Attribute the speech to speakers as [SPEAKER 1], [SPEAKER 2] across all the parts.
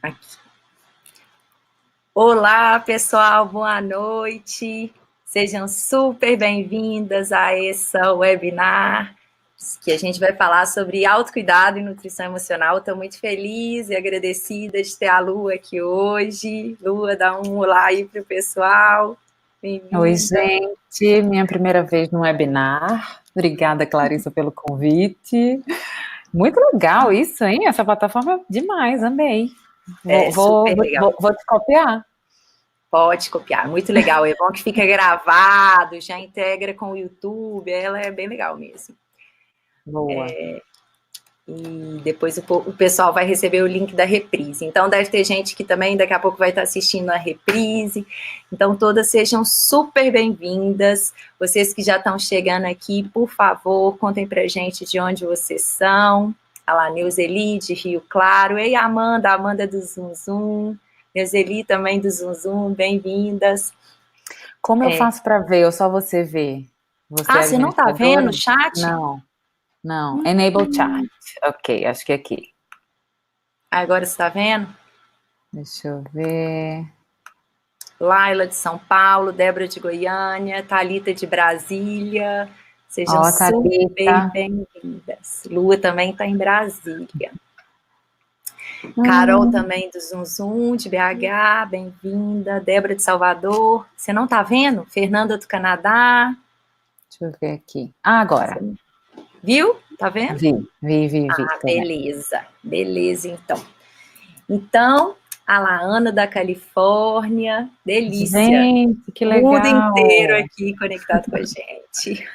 [SPEAKER 1] Aqui. Olá, pessoal, boa noite. Sejam super bem-vindas a esse webinar, que a gente vai falar sobre autocuidado e nutrição emocional. Estou muito feliz e agradecida de ter a Lu aqui hoje. Lua, dá um olá aí para o pessoal. Bem-vinda.
[SPEAKER 2] Oi, gente, minha primeira vez no webinar. Obrigada, Clarissa, pelo convite. Muito legal isso, hein? Essa plataforma é demais, amei.
[SPEAKER 1] Super legal.
[SPEAKER 2] Vou te copiar.
[SPEAKER 1] Pode copiar, muito legal. É bom que fica gravado, já integra com o YouTube, ela é bem legal mesmo.
[SPEAKER 2] Boa.
[SPEAKER 1] E depois o pessoal vai receber o link da reprise. Então deve ter gente que também daqui a pouco vai estar assistindo a reprise. Então todas sejam super bem-vindas. Vocês que já estão chegando aqui, por favor, contem pra gente de onde vocês são. Olha lá, Neuzeli de Rio Claro. Ei, Amanda do Zum Zum. Neuzeli também do Zum Zum, bem-vindas.
[SPEAKER 2] Como eu faço para ver ou só você vê?
[SPEAKER 1] Você não está vendo o chat?
[SPEAKER 2] Não. Enable chat. Ok, acho que é aqui.
[SPEAKER 1] Agora você está vendo?
[SPEAKER 2] Deixa eu ver.
[SPEAKER 1] Laila de São Paulo, Débora de Goiânia, Thalita de Brasília. Sejam super bem-vindas. Lua também está em Brasília. Carol também do Zum Zum, de BH, bem-vinda. Débora de Salvador. Você não está vendo? Fernanda do Canadá.
[SPEAKER 2] Deixa eu ver aqui. Agora.
[SPEAKER 1] Viu? Tá vendo?
[SPEAKER 2] Vi.
[SPEAKER 1] Beleza, então. Então, a Ana da Califórnia, delícia.
[SPEAKER 2] Gente, que legal.
[SPEAKER 1] O mundo inteiro aqui conectado com a gente.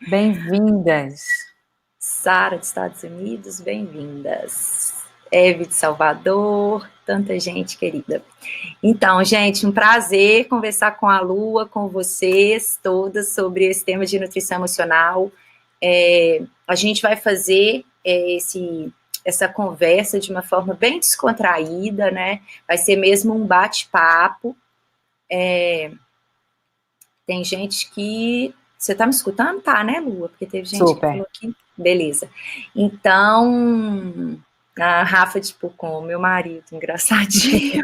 [SPEAKER 2] Bem-vindas.
[SPEAKER 1] Sara dos Estados Unidos, bem-vindas. Eve de Salvador, tanta gente querida. Então, gente, um prazer conversar com a Lua, com vocês todas sobre esse tema de nutrição emocional. A gente vai fazer essa conversa de uma forma bem descontraída, né? Vai ser mesmo um bate-papo. Tem gente que... Você tá me escutando? Tá, né, Lua? Porque teve gente que falou que... Beleza. Então, a Rafa de Pucon, meu marido, engraçadinho.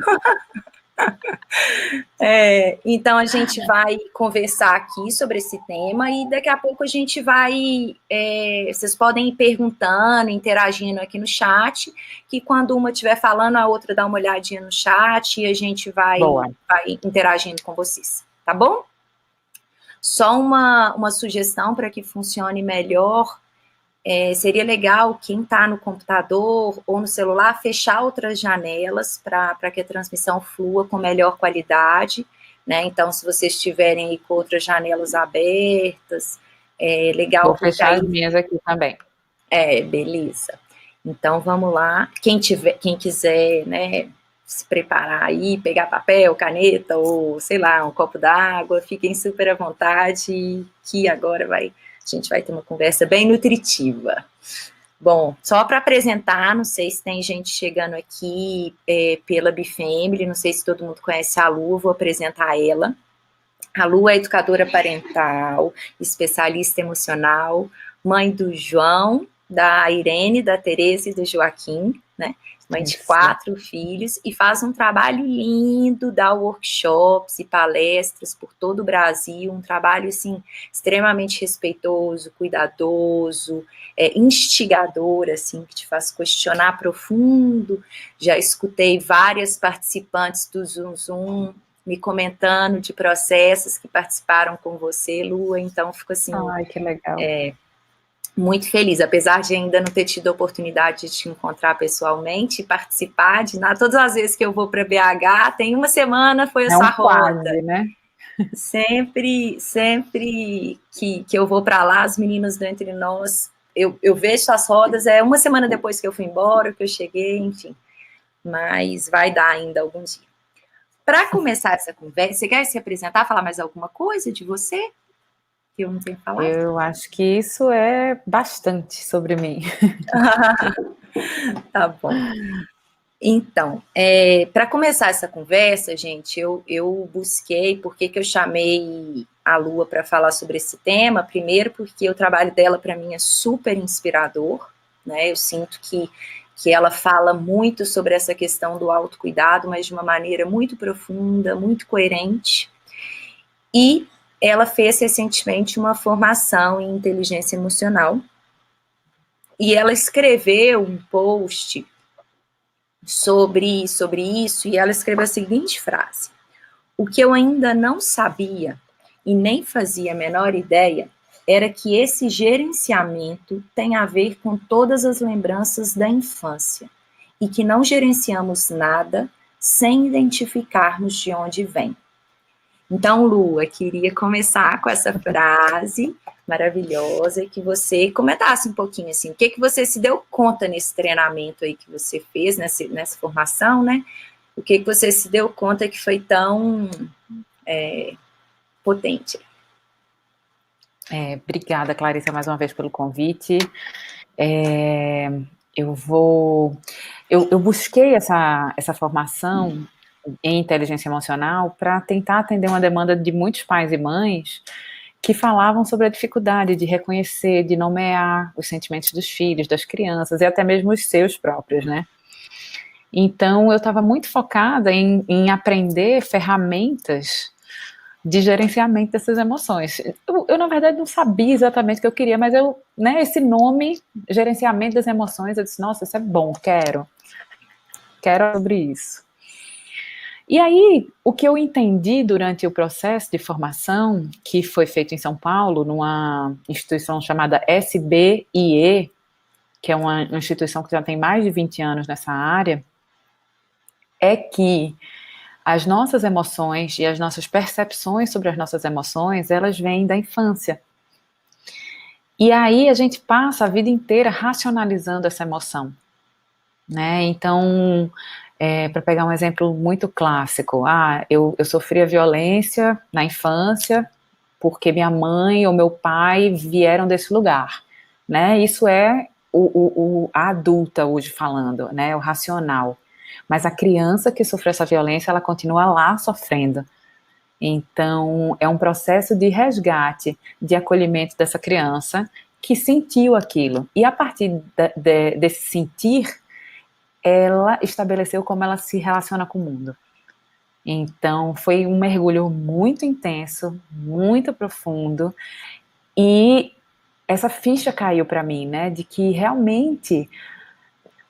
[SPEAKER 1] Então, a gente vai conversar aqui sobre esse tema e daqui a pouco a gente vai... vocês podem ir perguntando, interagindo aqui no chat, que quando uma estiver falando, a outra dá uma olhadinha no chat e a gente vai interagindo com vocês, tá bom? Só uma sugestão para que funcione melhor, seria legal quem está no computador ou no celular fechar outras janelas para que a transmissão flua com melhor qualidade, né? Então, se vocês estiverem aí com outras janelas abertas, é legal.
[SPEAKER 2] Vou fechar as minhas aqui também.
[SPEAKER 1] Beleza. Então, vamos lá. Quem quiser, né, se preparar aí, pegar papel, caneta ou, sei lá, um copo d'água, fiquem super à vontade, que agora a gente vai ter uma conversa bem nutritiva. Bom, só para apresentar, não sei se tem gente chegando aqui pela Bifamily, não sei se todo mundo conhece a Lu, vou apresentar ela. A Lu é educadora parental, especialista emocional, mãe do João, da Irene, da Tereza e do Joaquim, né? Mãe de 4 filhos, e faz um trabalho lindo, dá workshops e palestras por todo o Brasil, um trabalho, assim, extremamente respeitoso, cuidadoso, instigador, assim, que te faz questionar profundo. Já escutei várias participantes do Zum Zum me comentando de processos que participaram com você, Lua, então fico assim...
[SPEAKER 2] Ai, que legal.
[SPEAKER 1] Muito feliz, apesar de ainda não ter tido a oportunidade de te encontrar pessoalmente, participar de nada. Todas as vezes que eu vou para BH, tem uma semana, foi essa roda.
[SPEAKER 2] Quase, né?
[SPEAKER 1] Sempre que eu vou para lá, os meninos do Entre Nós, eu vejo as rodas, uma semana depois que eu fui embora, que eu cheguei, enfim. Mas vai dar ainda algum dia. Para começar essa conversa, você quer se apresentar, falar mais alguma coisa de você? Que eu não tenho falado?
[SPEAKER 2] Eu acho que isso é bastante sobre mim.
[SPEAKER 1] Tá bom. Então, para começar essa conversa, gente, eu busquei, por que eu chamei a Lua para falar sobre esse tema? Primeiro, porque o trabalho dela, para mim, é super inspirador, né? Eu sinto que que ela fala muito sobre essa questão do autocuidado, mas de uma maneira muito profunda, muito coerente. E ela fez recentemente uma formação em inteligência emocional, e ela escreveu um post sobre isso, e ela escreveu a seguinte frase: o que eu ainda não sabia e nem fazia a menor ideia era que esse gerenciamento tem a ver com todas as lembranças da infância e que não gerenciamos nada sem identificarmos de onde vem. Então, Lua, queria começar com essa frase maravilhosa, que você comentasse um pouquinho, assim, o que você se deu conta nesse treinamento aí que você fez, nessa formação, né? O que você se deu conta que foi tão potente?
[SPEAKER 2] Obrigada, Clarissa, mais uma vez pelo convite. Eu busquei essa formação em inteligência emocional para tentar atender uma demanda de muitos pais e mães que falavam sobre a dificuldade de reconhecer, de nomear os sentimentos dos filhos, das crianças e até mesmo os seus próprios, né? Então, eu estava muito focada em aprender ferramentas de gerenciamento dessas emoções. Eu, na verdade, não sabia exatamente o que eu queria, mas esse nome, gerenciamento das emoções, eu disse, nossa, isso é bom, quero sobre isso. E aí, o que eu entendi durante o processo de formação, que foi feito em São Paulo, numa instituição chamada SBIE, que é uma instituição que já tem mais de 20 anos nessa área, é que as nossas emoções e as nossas percepções sobre as nossas emoções, elas vêm da infância. E aí a gente passa a vida inteira racionalizando essa emoção, né? Então, para pegar um exemplo muito clássico, eu sofria violência na infância porque minha mãe ou meu pai vieram desse lugar, né? Isso é a adulta hoje falando, né? O racional. Mas a criança que sofreu essa violência, ela continua lá sofrendo. Então, é um processo de resgate, de acolhimento dessa criança que sentiu aquilo. E a partir desse sentir, ela estabeleceu como ela se relaciona com o mundo. Então, foi um mergulho muito intenso, muito profundo, e essa ficha caiu para mim, né, de que realmente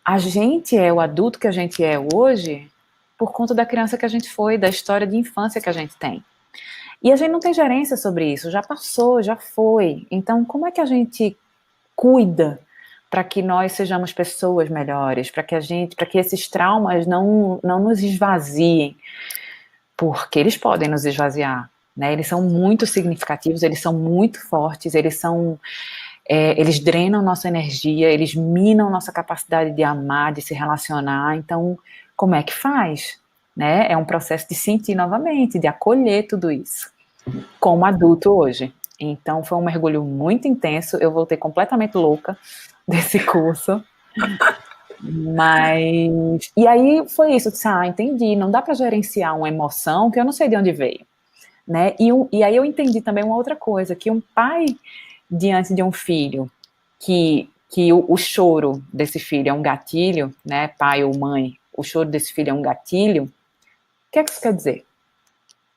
[SPEAKER 2] a gente é o adulto que a gente é hoje por conta da criança que a gente foi, da história de infância que a gente tem. E a gente não tem gerência sobre isso, já passou, já foi. Então, como é que a gente cuida para que nós sejamos pessoas melhores, para que esses traumas não nos esvaziem? Porque eles podem nos esvaziar, né? Eles são muito significativos, eles são muito fortes, eles drenam nossa energia, eles minam nossa capacidade de amar, de se relacionar. Então, como é que faz? Né? É um processo de sentir novamente, de acolher tudo isso, como adulto hoje. Então, foi um mergulho muito intenso, eu voltei completamente louca desse curso. Mas, e aí foi isso, eu disse, entendi, não dá para gerenciar uma emoção que eu não sei de onde veio, né? E aí eu entendi também uma outra coisa, que um pai diante de um filho, que o choro desse filho é um gatilho, né, pai ou mãe, o choro desse filho é um gatilho, o que é que isso quer dizer?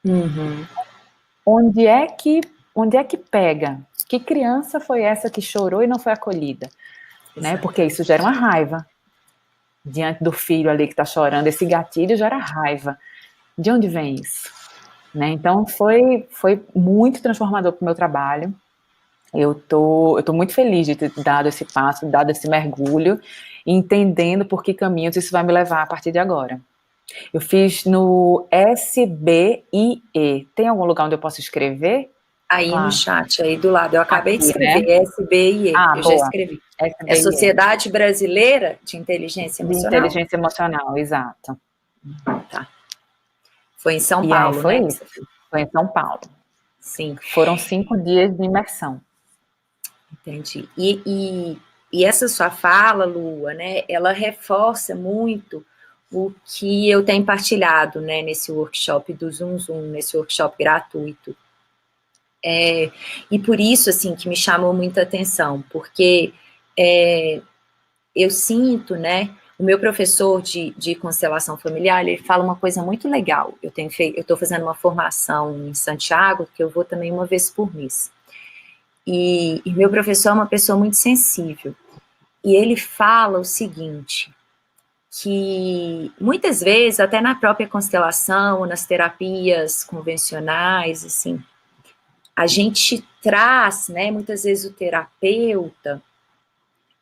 [SPEAKER 1] Uhum.
[SPEAKER 2] Onde é que pega? Que criança foi essa que chorou e não foi acolhida? Né? Porque isso gera uma raiva. Diante do filho ali que está chorando, esse gatilho gera raiva. De onde vem isso? Né? Então foi muito transformador para o meu trabalho. Eu tô muito feliz de ter dado esse passo, dado esse mergulho, entendendo por que caminhos isso vai me levar a partir de agora. Eu fiz no SBIE. Tem algum lugar onde eu posso escrever?
[SPEAKER 1] Aí no
[SPEAKER 2] Claro.
[SPEAKER 1] chat, aí do lado, eu acabei de
[SPEAKER 2] Aqui, né?
[SPEAKER 1] escrever, SBIE, eu já
[SPEAKER 2] Boa.
[SPEAKER 1] escrevi. É
[SPEAKER 2] SBIE.
[SPEAKER 1] Sociedade Brasileira de Inteligência
[SPEAKER 2] De
[SPEAKER 1] Emocional?
[SPEAKER 2] inteligência emocional, exato.
[SPEAKER 1] Tá. Foi em São
[SPEAKER 2] E aí
[SPEAKER 1] Paulo,
[SPEAKER 2] foi
[SPEAKER 1] né?
[SPEAKER 2] isso. Foi em São Paulo.
[SPEAKER 1] Sim.
[SPEAKER 2] Foram 5 dias de imersão.
[SPEAKER 1] Entendi. E essa sua fala, Lua, né, ela reforça muito o que eu tenho partilhado, né, nesse workshop do Zoom Zoom, nesse workshop gratuito. E por isso, assim, que me chamou muita atenção, porque eu sinto, né, o meu professor de constelação familiar, ele fala uma coisa muito legal. Eu estou fazendo uma formação em Santiago, que eu vou também uma vez por mês. E meu professor é uma pessoa muito sensível. E ele fala o seguinte, que muitas vezes, até na própria constelação, nas terapias convencionais, assim, a gente traz, né, muitas vezes o terapeuta,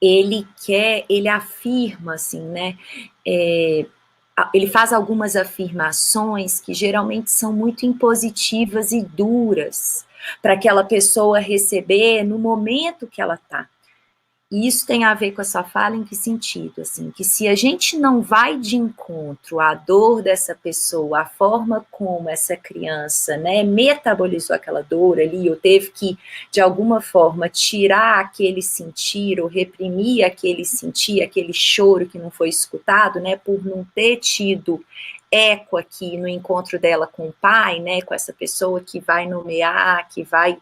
[SPEAKER 1] ele afirma, assim, né, ele faz algumas afirmações que geralmente são muito impositivas e duras para aquela pessoa receber no momento que ela está. E isso tem a ver com a sua fala em que sentido? Assim, que se a gente não vai de encontro à dor dessa pessoa, a forma como essa criança, né, metabolizou aquela dor ali, ou teve que, de alguma forma, tirar aquele sentir, ou reprimir aquele sentir, aquele choro que não foi escutado, né, por não ter tido eco aqui no encontro dela com o pai, né, com essa pessoa que vai nomear, que vai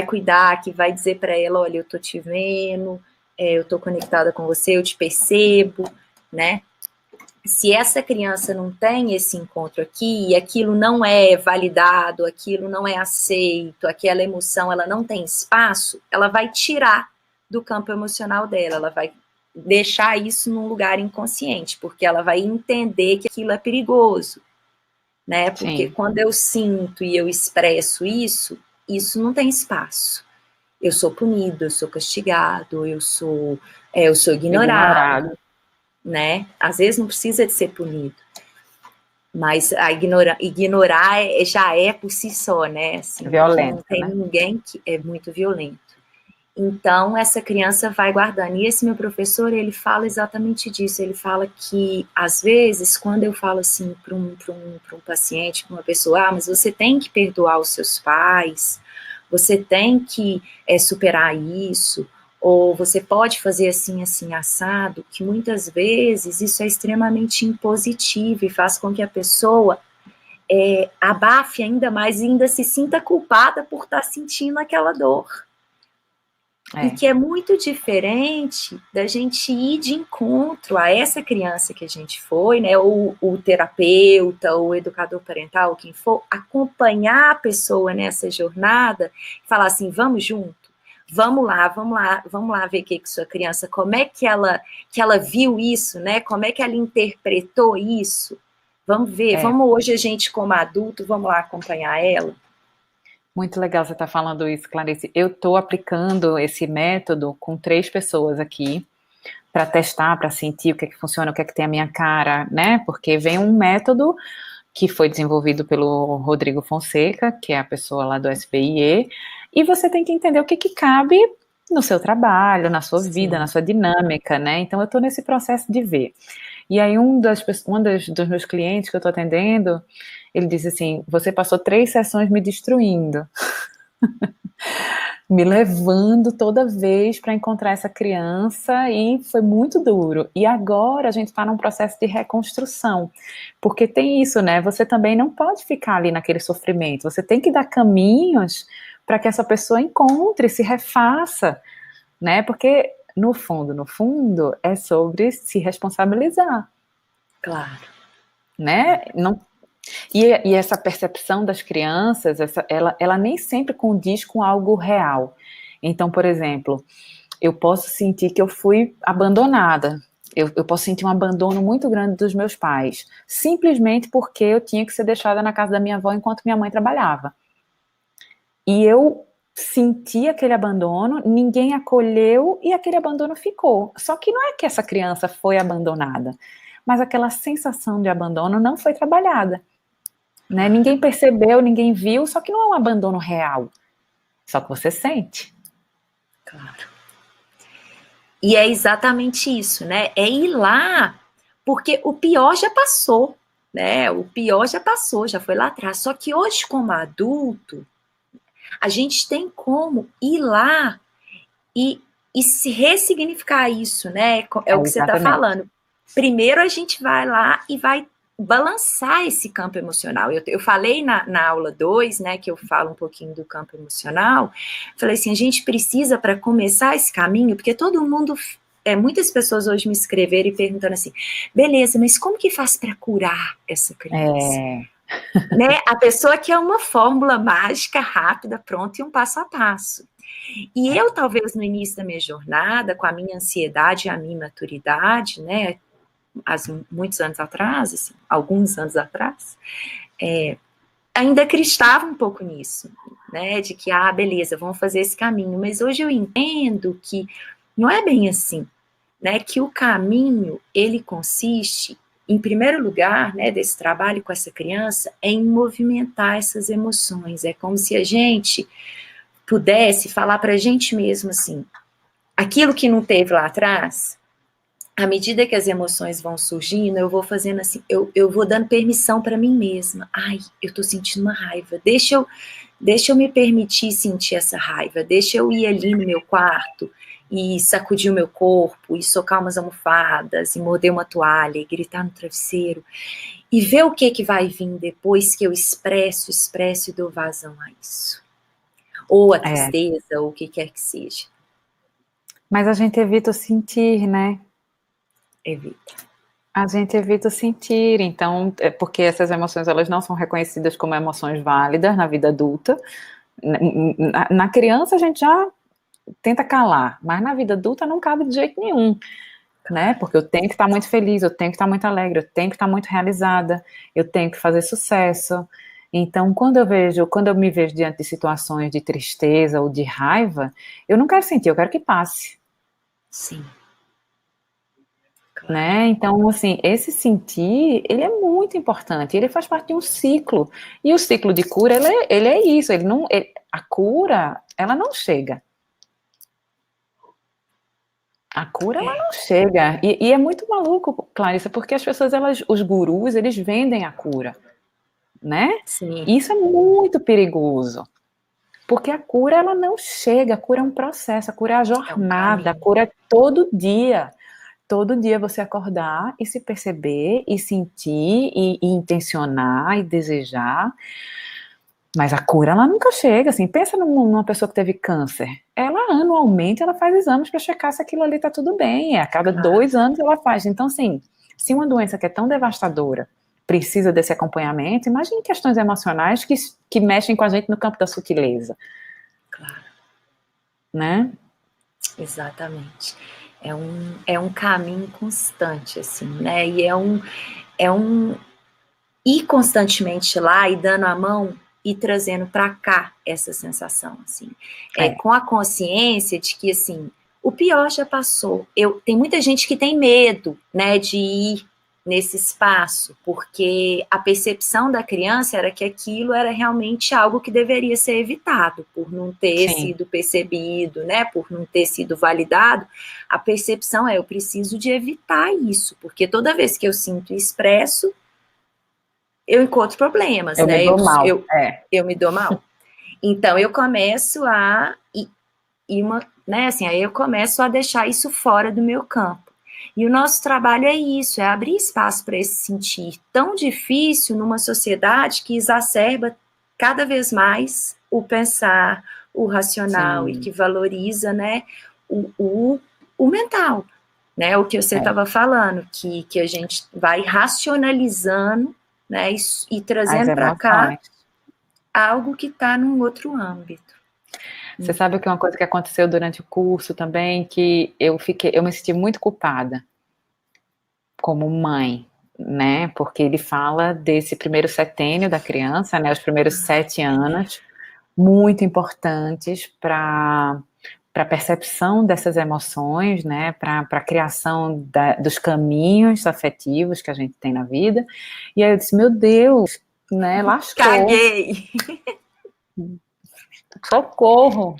[SPEAKER 1] cuidar, que vai dizer para ela, olha, eu tô te vendo, eu tô conectada com você, eu te percebo, né? Se essa criança não tem esse encontro aqui, e aquilo não é validado, aquilo não é aceito, aquela emoção, ela não tem espaço, ela vai tirar do campo emocional dela, ela vai deixar isso num lugar inconsciente, porque ela vai entender que aquilo é perigoso, né? Porque quando eu sinto e eu expresso isso não tem espaço. Eu sou punido, eu sou castigado, eu sou ignorado, né? Às vezes não precisa de ser punido, mas ignorar já é por si só, né? Assim,
[SPEAKER 2] violento,
[SPEAKER 1] não tem,
[SPEAKER 2] né?
[SPEAKER 1] Ninguém que é muito violento. Então, essa criança vai guardando. E esse meu professor, ele fala exatamente disso. Ele fala que, às vezes, quando eu falo assim para um paciente, para uma pessoa, mas você tem que perdoar os seus pais, você tem que superar isso, ou você pode fazer assim, assim, assado, que muitas vezes isso é extremamente impositivo e faz com que a pessoa abafe ainda mais e ainda se sinta culpada por estar sentindo aquela dor. E que é muito diferente da gente ir de encontro a essa criança que a gente foi, né, ou o terapeuta, ou o educador parental, quem for, acompanhar a pessoa nessa jornada, falar assim, vamos junto, vamos lá ver que sua criança, como é que ela viu isso, né, como é que ela interpretou isso, vamos ver, vamos hoje a gente como adulto, vamos lá acompanhar ela.
[SPEAKER 2] Muito legal você estar falando isso, Clarice. Eu estou aplicando esse método com 3 pessoas aqui para testar, para sentir o que é que funciona, o que é que tem a minha cara, né? Porque vem um método que foi desenvolvido pelo Rodrigo Fonseca, que é a pessoa lá do SBIE, e você tem que entender o que cabe no seu trabalho, na sua vida, na sua dinâmica, né? Então eu estou nesse processo de ver. E aí dos meus clientes que eu estou atendendo, ele disse assim, você passou 3 sessões me destruindo, me levando toda vez para encontrar essa criança e foi muito duro. E agora a gente está num processo de reconstrução, porque tem isso, né? Você também não pode ficar ali naquele sofrimento, você tem que dar caminhos para que essa pessoa encontre, se refaça, né? Porque no fundo, é sobre se responsabilizar.
[SPEAKER 1] Claro.
[SPEAKER 2] Né? Não, e essa percepção das crianças, ela nem sempre condiz com algo real. Então, por exemplo, eu posso sentir que eu fui abandonada. Eu posso sentir um abandono muito grande dos meus pais, simplesmente porque eu tinha que ser deixada na casa da minha avó enquanto minha mãe trabalhava. E eu senti aquele abandono, ninguém acolheu e aquele abandono ficou. Só que não é que essa criança foi abandonada, mas aquela sensação de abandono não foi trabalhada. Né? Ninguém percebeu, ninguém viu, só que não é um abandono real. Só que você sente.
[SPEAKER 1] Claro. E é exatamente isso, né? É ir lá, porque o pior já passou, né? O pior já passou, já foi lá atrás. Só que hoje, como adulto, a gente tem como ir lá e se ressignificar isso, né? É o que você está falando. Primeiro a gente vai lá e vai balançar esse campo emocional. Eu falei na aula 2, né, que eu falo um pouquinho do campo emocional, falei assim, a gente precisa, para começar esse caminho, porque todo mundo muitas pessoas hoje me escreveram e perguntando assim, beleza, mas como que faz para curar essa criança? Né? A pessoa quer uma fórmula mágica, rápida, pronta e um passo a passo. E eu, talvez, no início da minha jornada, com a minha ansiedade e a minha maturidade, né, muitos anos atrás, assim, alguns anos atrás, ainda acreditava um pouco nisso, né, de que, beleza, vamos fazer esse caminho, mas hoje eu entendo que não é bem assim, né, que o caminho, ele consiste, em primeiro lugar, né, desse trabalho com essa criança, é em movimentar essas emoções, é como se a gente pudesse falar para a gente mesmo assim, aquilo que não teve lá atrás, à medida que as emoções vão surgindo, eu vou fazendo assim, eu vou dando permissão para mim mesma. Ai, eu tô sentindo uma raiva, deixa eu me permitir sentir essa raiva, deixa eu ir ali no meu quarto e sacudir o meu corpo, e socar umas almofadas, e morder uma toalha, e gritar no travesseiro, e ver o que vai vir depois que eu expresso e dou vazão a isso. Ou a tristeza, ou o que quer que seja.
[SPEAKER 2] Mas a gente evita o sentir, né?
[SPEAKER 1] Evita.
[SPEAKER 2] A gente evita o sentir, então, porque essas emoções, elas não são reconhecidas como emoções válidas na vida adulta. Na criança a gente já tenta calar, mas na vida adulta não cabe de jeito nenhum, né? Porque eu tenho que estar muito feliz, eu tenho que estar muito alegre, eu tenho que estar muito realizada, eu tenho que fazer sucesso. Então, quando eu me vejo diante de situações de tristeza ou de raiva, eu não quero sentir, eu quero que passe.
[SPEAKER 1] Sim.
[SPEAKER 2] Claro. Né? Então, assim, esse sentir, ele é muito importante, ele faz parte de um ciclo, e o ciclo de cura, ele é isso, a cura, ela não chega. A cura, ela não chega, e é muito maluco, Clarissa, porque as pessoas, os gurus, eles vendem a cura, né?
[SPEAKER 1] Sim.
[SPEAKER 2] E isso é muito perigoso, porque a cura, ela não chega, a cura é um processo, a cura é a jornada, a cura é todo dia você acordar e se perceber, e sentir, e intencionar, e desejar, mas a cura, ela nunca chega, assim, pensa numa pessoa que teve câncer, ela anualmente, ela faz exames para checar se aquilo ali tá tudo bem, a cada 2 anos ela faz, então assim, se uma doença que é tão devastadora precisa desse acompanhamento, imagine questões emocionais que mexem com a gente no campo da sutileza.
[SPEAKER 1] Claro.
[SPEAKER 2] Né?
[SPEAKER 1] Exatamente. É um caminho constante, assim, né, e é um ir constantemente lá e dando a mão e trazendo para cá essa sensação, assim, com a consciência de que, assim, o pior já passou. Tem muita gente que tem medo, né, de ir nesse espaço, porque a percepção da criança era que aquilo era realmente algo que deveria ser evitado, por não ter sido percebido, né, por não ter sido validado. A percepção eu preciso de evitar isso, porque toda vez que eu sinto e expresso, eu encontro problemas,
[SPEAKER 2] né?
[SPEAKER 1] Eu me dou mal. Então, eu começo aí eu começo a deixar isso fora do meu campo. E o nosso trabalho é isso, é abrir espaço para esse sentir tão difícil numa sociedade que exacerba cada vez mais o pensar, o racional, e que valoriza, né, o mental, né, o que você estava falando, que a gente vai racionalizando, né, e trazendo para cá algo que está num outro âmbito.
[SPEAKER 2] Você sabe que uma coisa que aconteceu durante o curso também, que eu me senti muito culpada como mãe, né, porque ele fala desse primeiro setênio da criança, né, os primeiros 7 anos, muito importantes para a percepção dessas emoções, né, para a criação dos caminhos afetivos que a gente tem na vida. E aí eu disse, meu Deus, né, lascou.
[SPEAKER 1] Caguei!
[SPEAKER 2] Socorro!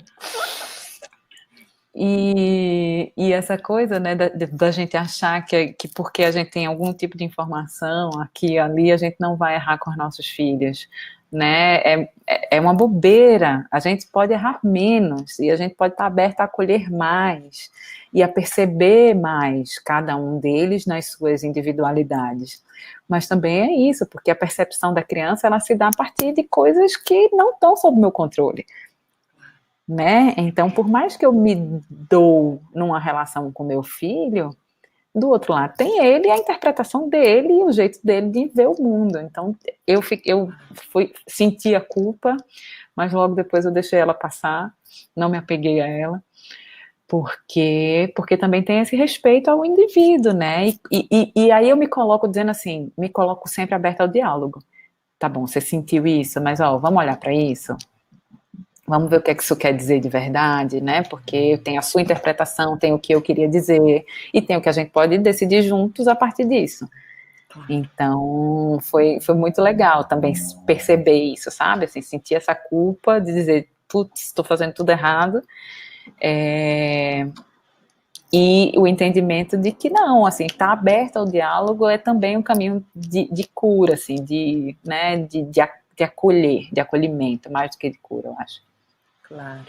[SPEAKER 2] E essa coisa, né, da gente achar que porque a gente tem algum tipo de informação aqui e ali, a gente não vai errar com os nossos filhos, né, é uma bobeira, a gente pode errar menos, e a gente pode estar aberto a acolher mais, e a perceber mais cada um deles nas suas individualidades, mas também é isso, porque a percepção da criança, ela se dá a partir de coisas que não estão sob meu controle. né? Então, por mais que eu me dou numa relação com meu filho, do outro lado tem ele, a interpretação dele e o jeito dele de ver o mundo. Então, eu senti a culpa, mas logo depois eu deixei ela passar, não me apeguei a ela, porque também tem esse respeito ao indivíduo, né? E aí eu me coloco dizendo assim, me coloco sempre aberta ao diálogo. Tá bom, você sentiu isso, mas ó, vamos olhar para isso? Vamos ver o que é que isso quer dizer de verdade, né? Porque tem a sua interpretação, tem o que eu queria dizer, e tem o que a gente pode decidir juntos a partir disso. Então, foi muito legal também perceber isso, sabe? Assim, sentir essa culpa de dizer, putz, estou fazendo tudo errado. E o entendimento de que não, assim, estar aberto ao diálogo é também um caminho de cura, assim, né, de acolher, de acolhimento, mais do que de cura, eu acho.
[SPEAKER 1] Claro.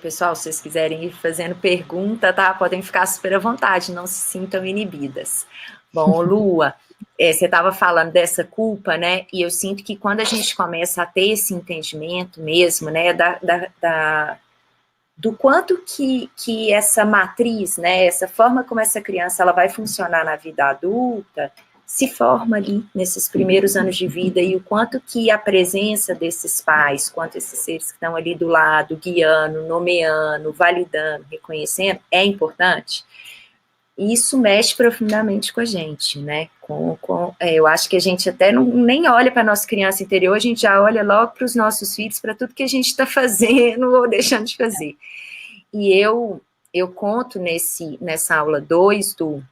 [SPEAKER 1] Pessoal, se vocês quiserem ir fazendo pergunta, tá? Podem ficar super à vontade, não se sintam inibidas. Bom, Lua, você estava falando dessa culpa, né? E eu sinto que quando a gente começa a ter esse entendimento mesmo, né, do quanto que essa matriz, né, essa forma como essa criança ela vai funcionar na vida adulta, se forma ali nesses primeiros anos de vida e o quanto que a presença desses pais, quanto esses seres que estão ali do lado, guiando, nomeando, validando, reconhecendo, é importante. E isso mexe profundamente com a gente, né? Eu acho que a gente até nem olha para a nossa criança interior, a gente já olha logo para os nossos filhos, para tudo que a gente está fazendo ou deixando de fazer. E eu conto nessa aula 2 do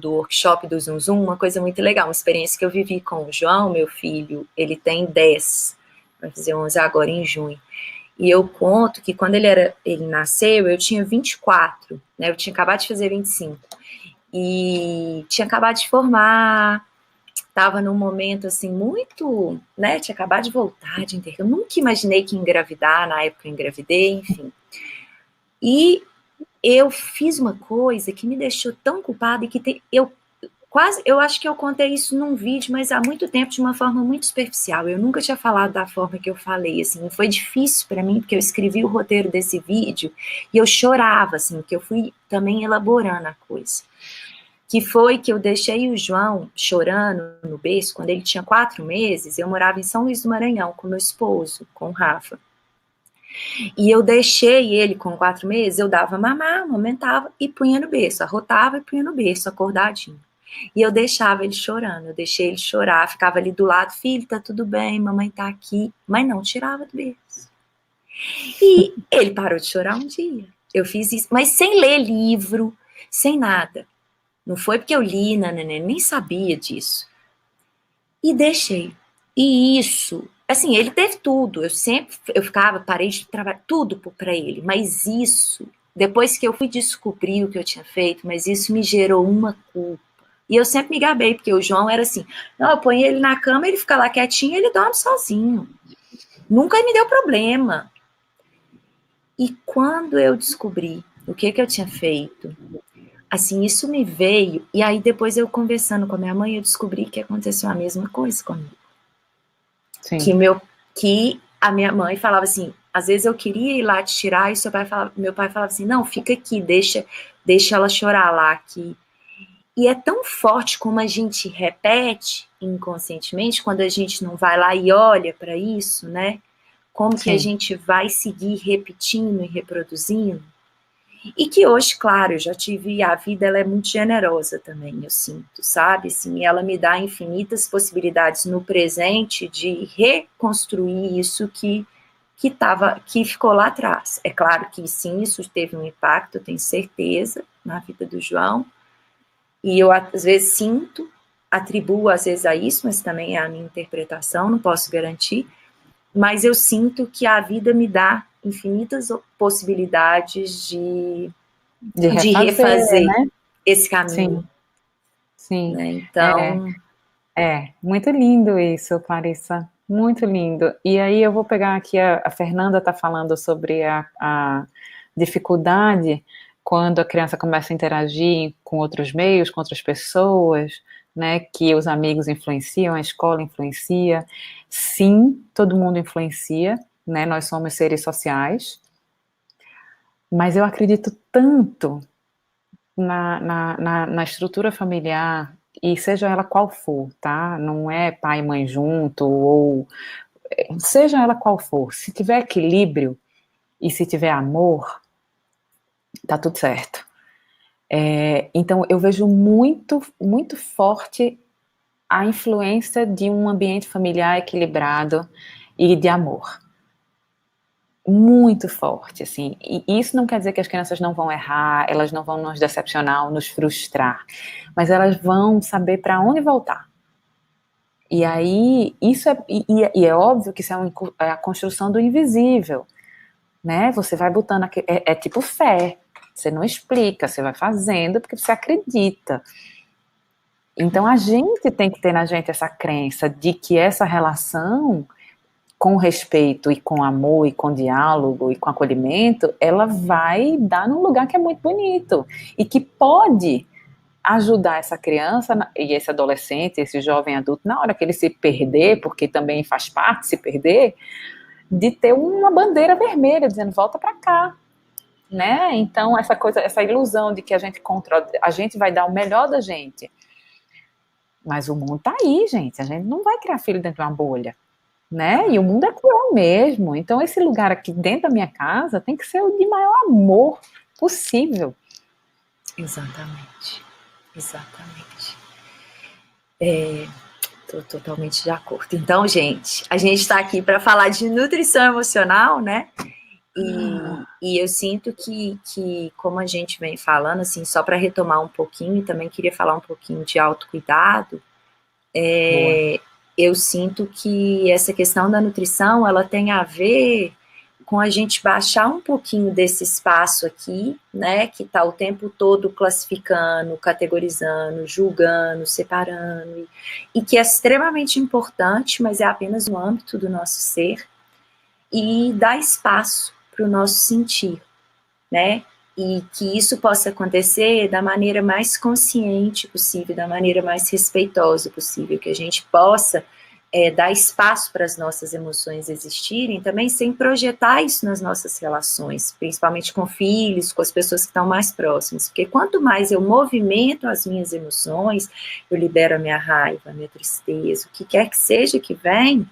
[SPEAKER 1] workshop do Zum Zum, uma coisa muito legal, uma experiência que eu vivi com o João, meu filho, ele tem 10, vai fazer 11 agora em junho. E eu conto que quando ele nasceu, eu tinha 24, né? Eu tinha acabado de fazer 25. E tinha acabado de formar, estava num momento assim muito, né? Tinha acabado de voltar de intercâmbio. Eu nunca imaginei que ia engravidar, na época eu engravidei, enfim. E eu fiz uma coisa que me deixou tão culpada e que eu acho que eu contei isso num vídeo, mas há muito tempo de uma forma muito superficial. Eu nunca tinha falado da forma que eu falei, assim, foi difícil para mim, porque eu escrevi o roteiro desse vídeo e eu chorava, assim, porque eu fui também elaborando a coisa. Que foi que eu deixei o João chorando no berço, quando ele tinha 4 meses, eu morava em São Luís do Maranhão com meu esposo, com o Rafa. E eu deixei ele com 4 meses, eu dava mamar, amamentava e punha no berço, arrotava e punha no berço, acordadinho. E eu deixava ele chorando, eu deixei ele chorar, ficava ali do lado, filho, tá tudo bem, mamãe tá aqui, mas não tirava do berço. E ele parou de chorar um dia. Eu fiz isso, mas sem ler livro, sem nada. Não foi porque eu li, nem sabia disso. E deixei. E isso, assim, ele teve tudo. Eu parei de trabalhar tudo para ele, mas isso, depois que eu fui descobrir o que eu tinha feito, mas isso me gerou uma culpa. E eu sempre me gabei, porque o João era assim, não, eu ponho ele na cama, ele fica lá quietinho, ele dorme sozinho. Nunca me deu problema. E quando eu descobri o que eu tinha feito, assim, isso me veio, e aí depois eu conversando com a minha mãe, eu descobri que aconteceu a mesma coisa comigo.
[SPEAKER 2] Sim.
[SPEAKER 1] Que a minha mãe falava assim, às vezes eu queria ir lá te tirar, e meu pai falava assim, não, fica aqui, deixa ela chorar lá aqui. E é tão forte como a gente repete inconscientemente, quando a gente não vai lá e olha para isso, né? Como Sim. que a gente vai seguir repetindo e reproduzindo. E que hoje, claro, eu já tive, a vida ela é muito generosa também, eu sinto, sabe? Assim, ela me dá infinitas possibilidades no presente de reconstruir isso que ficou lá atrás. É claro que sim, isso teve um impacto, eu tenho certeza, na vida do João, e eu às vezes atribuo às vezes a isso, mas também é a minha interpretação, não posso garantir, mas eu sinto que a vida me dá infinitas possibilidades de refazer né? Esse caminho.
[SPEAKER 2] Sim.
[SPEAKER 1] Né? Então...
[SPEAKER 2] muito lindo isso, Clarissa. Muito lindo. E aí eu vou pegar aqui, a Fernanda está falando sobre a dificuldade quando a criança começa a interagir com outros meios, com outras pessoas, né, que os amigos influenciam, a escola influencia. Sim, todo mundo influencia, né? Nós somos seres sociais, mas eu acredito tanto na estrutura familiar, e seja ela qual for, tá? Não é pai e mãe junto, ou seja ela qual for, se tiver equilíbrio e se tiver amor, tá tudo certo. Então eu vejo muito, muito forte a influência de um ambiente familiar equilibrado e de amor. Muito forte, assim. E isso não quer dizer que as crianças não vão errar, elas não vão nos decepcionar ou nos frustrar, mas elas vão saber para onde voltar. E aí, isso é óbvio que isso é a construção do invisível, né? Você vai botando, é tipo fé, você não explica, você vai fazendo porque você acredita. Então a gente tem que ter na gente essa crença de que essa relação, com respeito e com amor e com diálogo e com acolhimento, ela vai dar num lugar que é muito bonito e que pode ajudar essa criança e esse adolescente, esse jovem adulto, na hora que ele se perder, porque também faz parte se perder, de ter uma bandeira vermelha dizendo volta para cá, né? Então essa coisa, essa ilusão de que a gente controla, a gente vai dar o melhor da gente, mas o mundo tá aí, gente, a gente não vai criar filho dentro de uma bolha, né? E o mundo é cruel mesmo. Então esse lugar aqui dentro da minha casa tem que ser o de maior amor possível.
[SPEAKER 1] Exatamente. Estou totalmente de acordo. Então, gente, a gente está aqui para falar de nutrição emocional, né? E eu sinto que, como a gente vem falando, assim, só para retomar um pouquinho, também queria falar um pouquinho de autocuidado, eu sinto que essa questão da nutrição, ela tem a ver com a gente baixar um pouquinho desse espaço aqui, né, que está o tempo todo classificando, categorizando, julgando, separando, e que é extremamente importante, mas é apenas no âmbito do nosso ser, e dar espaço para o nosso sentir, né, e que isso possa acontecer da maneira mais consciente possível, da maneira mais respeitosa possível, que a gente possa dar espaço para as nossas emoções existirem, também sem projetar isso nas nossas relações, principalmente com filhos, com as pessoas que estão mais próximas, porque quanto mais eu movimento as minhas emoções, eu libero a minha raiva, a minha tristeza, o que quer que seja que vem,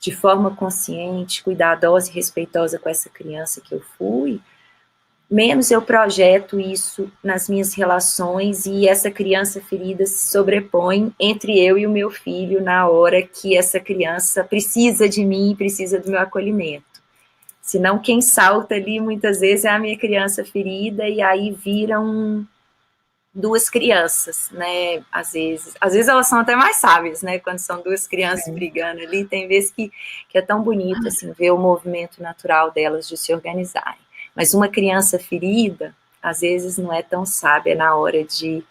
[SPEAKER 1] de forma consciente, cuidadosa e respeitosa com essa criança que eu fui, menos eu projeto isso nas minhas relações e essa criança ferida se sobrepõe entre eu e o meu filho na hora que essa criança precisa de mim, precisa do meu acolhimento. Senão quem salta ali muitas vezes é a minha criança ferida e aí viram duas crianças, né, às vezes elas são até mais sábias, né, quando são duas crianças brigando ali, tem vezes que é tão bonito, assim, ver o movimento natural delas de se organizarem. Mas uma criança ferida, às vezes não é tão sábia na hora de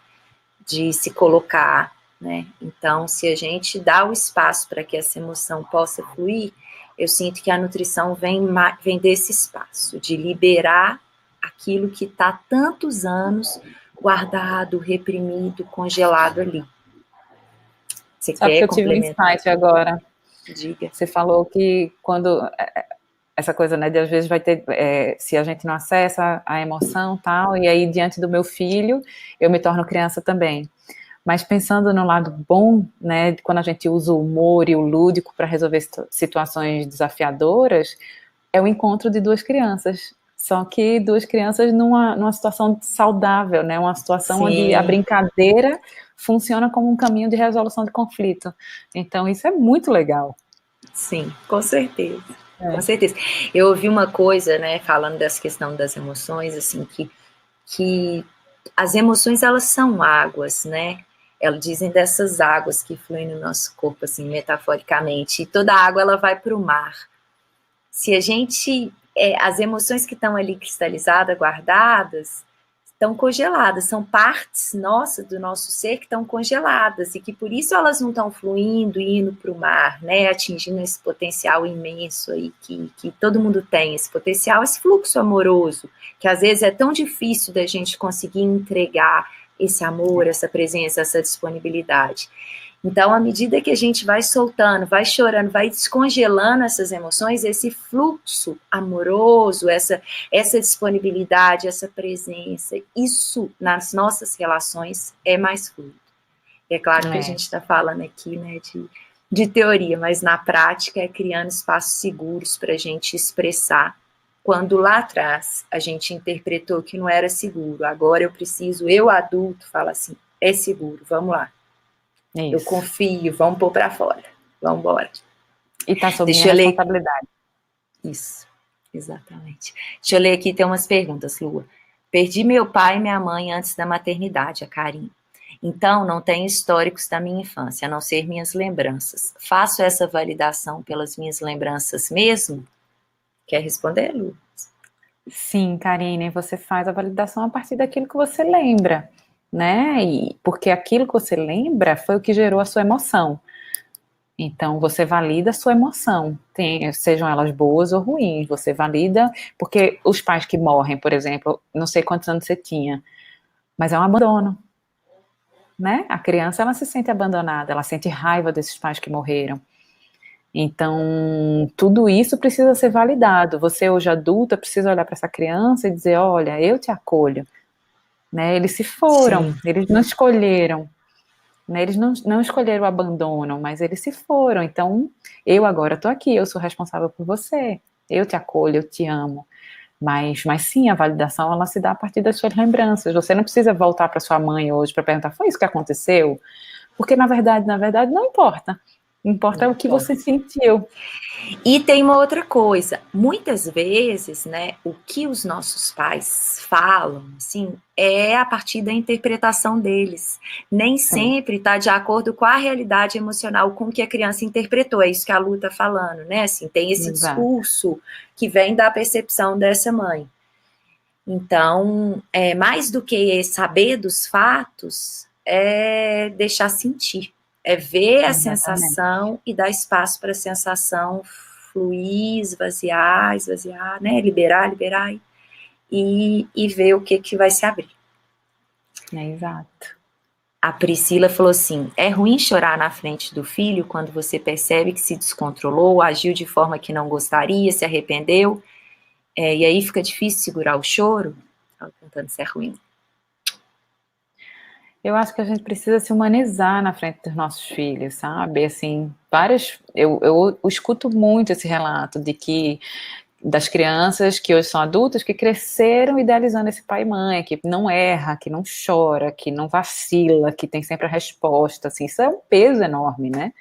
[SPEAKER 1] se colocar, né? Então, se a gente dá o espaço para que essa emoção possa fluir, eu sinto que a nutrição vem desse espaço, de liberar aquilo que está há tantos anos guardado, reprimido, congelado ali.
[SPEAKER 2] Você Sabe que eu tive um insight agora.
[SPEAKER 1] Diga.
[SPEAKER 2] Você falou que quando... essa coisa, né, de às vezes vai ter, se a gente não acessa a emoção tal, e aí diante do meu filho, eu me torno criança também. Mas pensando no lado bom, né, quando a gente usa o humor e o lúdico para resolver situações desafiadoras, é o encontro de duas crianças. Só que duas crianças numa situação saudável, né, uma situação Sim. onde a brincadeira funciona como um caminho de resolução de conflito. Então isso é muito legal.
[SPEAKER 1] Sim, com certeza. Com certeza. Eu ouvi uma coisa, né, falando dessa questão das emoções, assim, que as emoções, elas são águas, né? Elas dizem dessas águas que fluem no nosso corpo, assim, metaforicamente, e toda água, ela vai para o mar. Se a gente, as emoções que estão ali cristalizadas, guardadas, estão congeladas, são partes nossas do nosso ser que estão congeladas e que por isso elas não estão fluindo e indo para o mar, né, atingindo esse potencial imenso aí que todo mundo tem, esse potencial, esse fluxo amoroso, que às vezes é tão difícil da gente conseguir entregar esse amor, essa presença, essa disponibilidade. Então, à medida que a gente vai soltando, vai chorando, vai descongelando essas emoções, esse fluxo amoroso, essa disponibilidade, essa presença, isso nas nossas relações é mais fluido. É claro que a gente está falando aqui, né, de teoria, mas na prática é criando espaços seguros para a gente expressar. Quando lá atrás a gente interpretou que não era seguro, agora eu preciso, eu adulto, falo assim, é seguro, vamos lá. Isso. Eu confio, vamos pôr para fora, vamos embora.
[SPEAKER 2] E tá sob minha responsabilidade.
[SPEAKER 1] Isso, exatamente. Deixa eu ler aqui, tem umas perguntas, Lua. Perdi meu pai e minha mãe antes da maternidade, a Karine. Então, não tenho históricos da minha infância, a não ser minhas lembranças. Faço essa validação pelas minhas lembranças mesmo? Quer responder, Lu?
[SPEAKER 2] Sim, Karine, você faz a validação a partir daquilo que você lembra, né? Porque aquilo que você lembra foi o que gerou a sua emoção. Então, você valida a sua emoção, sejam elas boas ou ruins, você valida, porque os pais que morrem, por exemplo, não sei quantos anos você tinha, mas é um abandono, né? A criança, ela se sente abandonada, ela sente raiva desses pais que morreram. Então, tudo isso precisa ser validado. Você, hoje adulta, precisa olhar para essa criança e dizer, olha, eu te acolho. Né? Eles se foram, eles não escolheram. Né? Eles não escolheram o abandono, mas eles se foram. Então, eu agora estou aqui, eu sou responsável por você. Eu te acolho, eu te amo. Mas sim, a validação, ela se dá a partir das suas lembranças. Você não precisa voltar para sua mãe hoje para perguntar, foi isso que aconteceu? Porque, na verdade, não importa. Importa o que você sentiu.
[SPEAKER 1] E tem uma outra coisa, muitas vezes, né, o que os nossos pais falam, assim, é a partir da interpretação deles. Nem sempre está de acordo com a realidade emocional com que a criança interpretou. É isso que a Lu está falando, né? Assim, tem esse discurso que vem da percepção dessa mãe. Então, mais do que saber dos fatos, é deixar sentir. É ver a sensação e dar espaço para a sensação fluir, esvaziar, né? Liberar e ver o que vai se abrir.
[SPEAKER 2] Exato.
[SPEAKER 1] A Priscila falou assim, é ruim chorar na frente do filho quando você percebe que se descontrolou, agiu de forma que não gostaria, se arrependeu, e aí fica difícil segurar o choro? Estava perguntando se é ruim.
[SPEAKER 2] Eu acho que a gente precisa se humanizar na frente dos nossos filhos, sabe? Assim, eu escuto muito esse relato das crianças que hoje são adultas, que cresceram idealizando esse pai e mãe, que não erra, que não chora, que não vacila, que tem sempre a resposta, assim, isso é um peso enorme, né?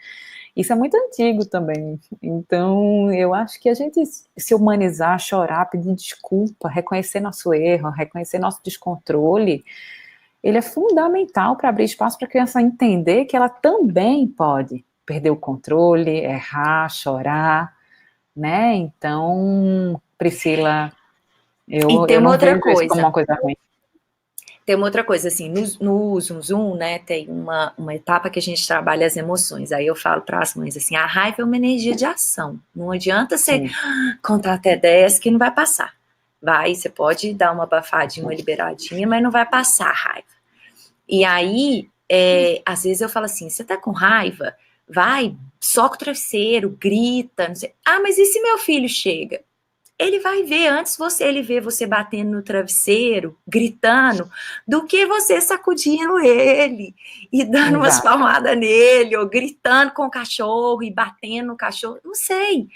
[SPEAKER 2] Isso é muito antigo também. Então, eu acho que a gente se humanizar, chorar, pedir desculpa, reconhecer nosso erro, reconhecer nosso descontrole, ele é fundamental para abrir espaço para a criança entender que ela também pode perder o controle, errar, chorar, né? Então, Priscila, eu não vejo isso como uma coisa ruim.
[SPEAKER 1] Tem uma outra coisa, assim, no Zoom, né, tem uma etapa que a gente trabalha as emoções, aí eu falo para as mães, assim, a raiva é uma energia de ação, não adianta você contar até 10 que não vai passar. Você pode dar uma abafadinha, uma liberadinha, mas não vai passar a raiva. E aí, às vezes eu falo assim, você tá com raiva? Vai, soca o travesseiro, grita, não sei. Ah, mas e se meu filho chega? Ele vai ver antes ele ver você batendo no travesseiro, gritando, do que você sacudindo ele e dando umas palmadas nele, ou gritando com o cachorro e batendo no cachorro, não sei.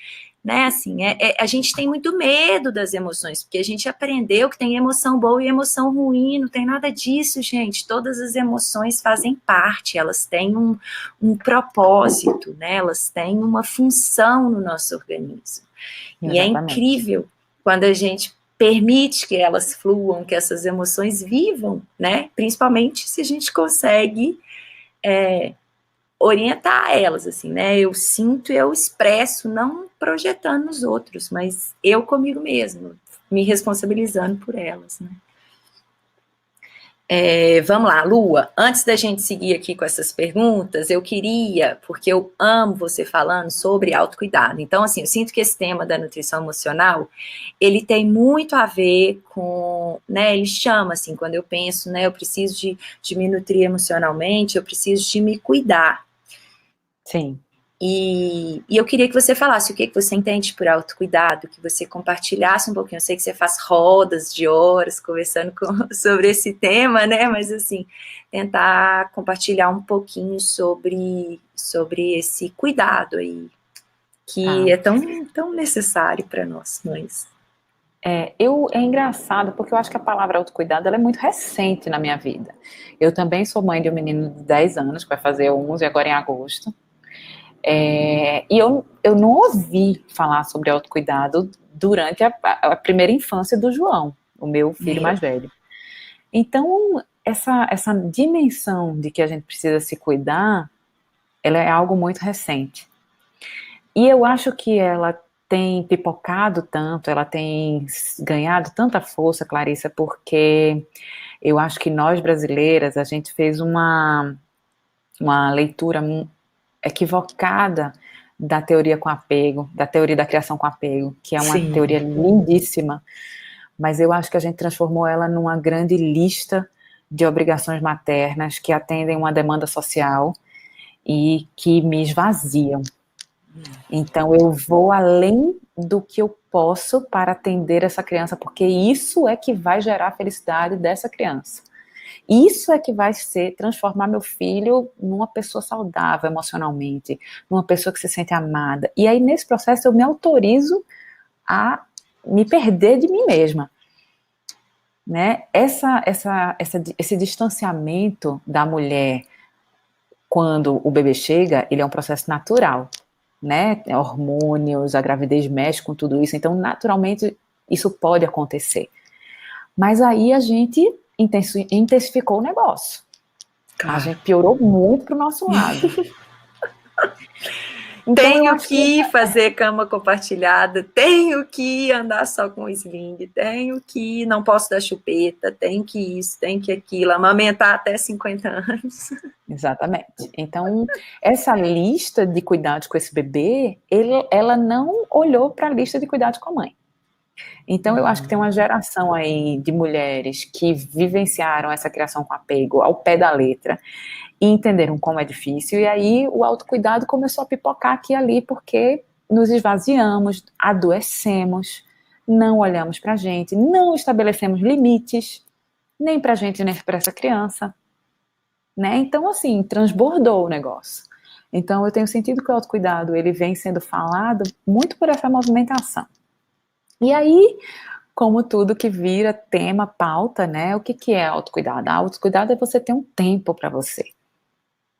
[SPEAKER 1] Né, assim, a gente tem muito medo das emoções, porque a gente aprendeu que tem emoção boa e emoção ruim, não tem nada disso, gente. Todas as emoções fazem parte, elas têm um propósito, né? Elas têm uma função no nosso organismo. E é incrível quando a gente permite que elas fluam, que essas emoções vivam, né? Principalmente se a gente consegue orientar elas, assim, né? Eu sinto, eu expresso, não projetando nos outros, mas eu comigo mesmo, me responsabilizando por elas, né? Vamos lá, Lua, antes da gente seguir aqui com essas perguntas, eu queria, porque eu amo você falando sobre autocuidado, então, assim, eu sinto que esse tema da nutrição emocional, ele tem muito a ver com, né, ele chama, assim, quando eu penso, né, eu preciso de me nutrir emocionalmente, eu preciso de me cuidar.
[SPEAKER 2] Sim.
[SPEAKER 1] E eu queria que você falasse o que você entende por autocuidado, que você compartilhasse um pouquinho. Eu sei que você faz rodas de horas conversando sobre esse tema, né? Mas, assim, tentar compartilhar um pouquinho sobre esse cuidado aí, que é tão necessário para nós mães.
[SPEAKER 2] É engraçado, porque eu acho que a palavra autocuidado ela é muito recente na minha vida. Eu também sou mãe de um menino de 10 anos, que vai fazer 11 agora em agosto. E eu não ouvi falar sobre autocuidado durante a primeira infância do João, o meu filho mais velho. Então, essa dimensão de que a gente precisa se cuidar, ela é algo muito recente. E eu acho que ela tem pipocado tanto, ela tem ganhado tanta força, Clarissa, porque eu acho que nós brasileiras, a gente fez uma leitura equivocada da teoria com apego, da teoria da criação com apego, que é uma teoria lindíssima, mas eu acho que a gente transformou ela numa grande lista de obrigações maternas que atendem uma demanda social e que me esvaziam. Então eu vou além do que eu posso para atender essa criança, porque isso é que vai gerar a felicidade dessa criança. Isso é que vai transformar meu filho numa pessoa saudável emocionalmente, numa pessoa que se sente amada. E aí, nesse processo, eu me autorizo a me perder de mim mesma. Né? Esse distanciamento da mulher quando o bebê chega, ele é um processo natural. Né? Hormônios, a gravidez mexe com tudo isso, então, naturalmente, isso pode acontecer. Mas aí a gente intensificou o negócio. Claro. A gente piorou muito pro nosso lado.
[SPEAKER 1] Então, tenho que fazer cama compartilhada, tenho que andar só com sling, tenho que não posso dar chupeta, tenho que isso, tenho que aquilo, amamentar até 50 anos.
[SPEAKER 2] Exatamente. Então, essa lista de cuidados com esse bebê, ela não olhou para a lista de cuidados com a mãe. Então, eu acho que tem uma geração aí de mulheres que vivenciaram essa criação com apego ao pé da letra e entenderam como é difícil, e aí o autocuidado começou a pipocar aqui e ali, porque nos esvaziamos, adoecemos, não olhamos pra gente, não estabelecemos limites, nem pra gente, nem pra essa criança, né? Então, assim, transbordou o negócio. Então, eu tenho sentido que o autocuidado, ele vem sendo falado muito por essa movimentação. E aí, como tudo que vira tema, pauta, né? O que é autocuidado? Autocuidado é você ter um tempo para você.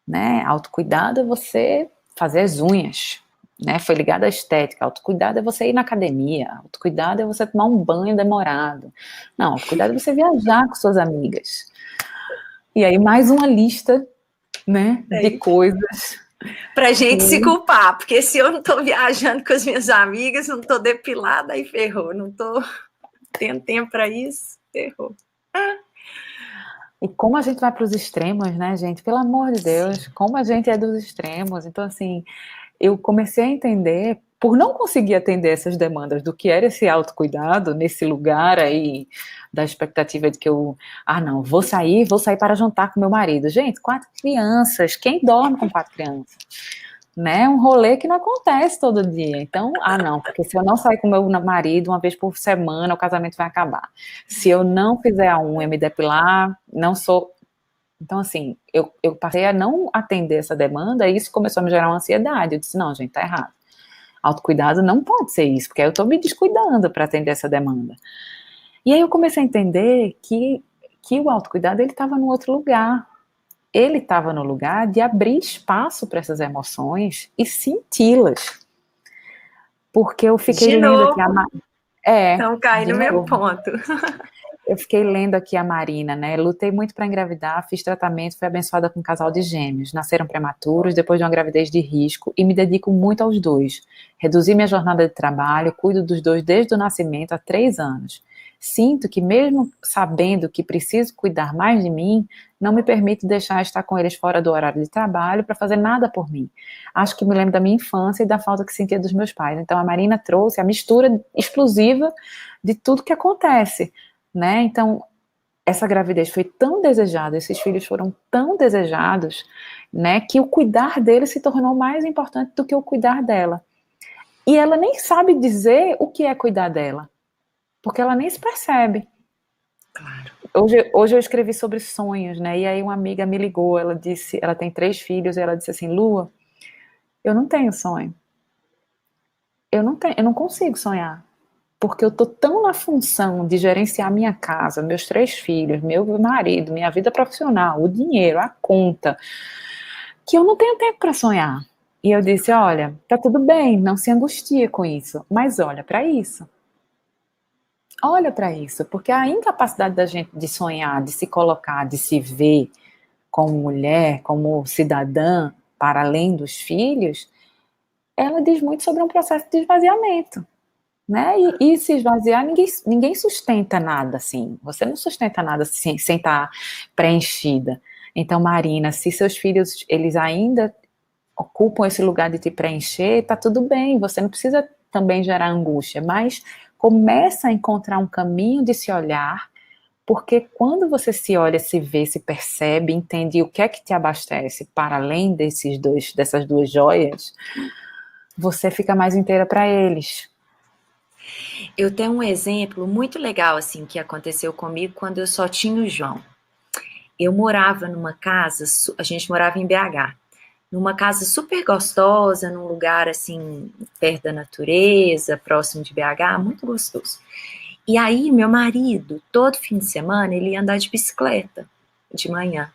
[SPEAKER 2] Né? Autocuidado é você fazer as unhas, né? Foi ligado à estética. Autocuidado é você ir na academia. Autocuidado é você tomar um banho demorado. Não, autocuidado é você viajar com suas amigas. E aí mais uma lista, né, de coisas.
[SPEAKER 1] Pra gente se culpar, porque se eu não tô viajando com as minhas amigas, não tô depilada, aí ferrou. Não tô tendo tempo para isso, ferrou.
[SPEAKER 2] E como a gente vai para os extremos, né, gente? Pelo amor de Deus, como a gente é dos extremos. Então, assim, eu comecei a entender, por não conseguir atender essas demandas do que era esse autocuidado, nesse lugar aí, da expectativa de que eu, não, vou sair para jantar com meu marido. Gente, 4 crianças, quem dorme com 4 crianças? Né, um rolê que não acontece todo dia. Então, não, porque se eu não sair com meu marido uma vez por semana, o casamento vai acabar. Se eu não fizer a unha, me depilar, não sou... Então, assim, eu passei a não atender essa demanda e isso começou a me gerar uma ansiedade. Eu disse, não, gente, tá errado. Autocuidado não pode ser isso, porque aí eu tô me descuidando para atender essa demanda. E aí eu comecei a entender que o autocuidado, ele estava num outro lugar. Ele estava no lugar de abrir espaço para essas emoções e senti-las. Porque eu fiquei lendo aqui
[SPEAKER 1] Então cai no meu ponto.
[SPEAKER 2] Eu fiquei lendo aqui a Marina, né? Lutei muito para engravidar, fiz tratamento, fui abençoada com um casal de gêmeos. Nasceram prematuros depois de uma gravidez de risco e me dedico muito aos dois. Reduzi minha jornada de trabalho, cuido dos dois desde o nascimento há 3 anos. Sinto que mesmo sabendo que preciso cuidar mais de mim, não me permito deixar estar com eles fora do horário de trabalho para fazer nada por mim. Acho que me lembro da minha infância e da falta que sentia dos meus pais. Então a Marina trouxe a mistura explosiva de tudo que acontece, né? Então essa gravidez foi tão desejada, esses filhos foram tão desejados, né, que o cuidar dele se tornou mais importante do que o cuidar dela. E ela nem sabe dizer o que é cuidar dela, porque ela nem se percebe.
[SPEAKER 1] Claro.
[SPEAKER 2] Hoje eu escrevi sobre sonhos, né, e aí uma amiga me ligou, ela disse, ela tem 3 filhos, e ela disse assim, Lua, eu não tenho sonho. Eu não consigo sonhar. Porque eu tô tão na função de gerenciar minha casa, meus 3 filhos, meu marido, minha vida profissional, o dinheiro, a conta, que eu não tenho tempo para sonhar. E eu disse, olha, tá tudo bem, não se angustia com isso, mas olha para isso. Olha para isso, porque a incapacidade da gente de sonhar, de se colocar, de se ver como mulher, como cidadã, para além dos filhos, ela diz muito sobre um processo de esvaziamento. Né? E se esvaziar, ninguém sustenta nada assim. Você não sustenta nada sem estar preenchida. Então, Marina, se seus filhos eles ainda ocupam esse lugar de te preencher, tá tudo bem. Você não precisa também gerar angústia, mas começa a encontrar um caminho de se olhar, porque quando você se olha, se vê, se percebe, entende o que é que te abastece para além dessas duas joias, você fica mais inteira para eles.
[SPEAKER 1] Eu tenho um exemplo muito legal, assim, que aconteceu comigo quando eu só tinha o João. Eu morava numa casa, a gente morava em BH, numa casa super gostosa, num lugar, assim, perto da natureza, próximo de BH, muito gostoso. E aí, meu marido, todo fim de semana, ele ia andar de bicicleta, de manhã.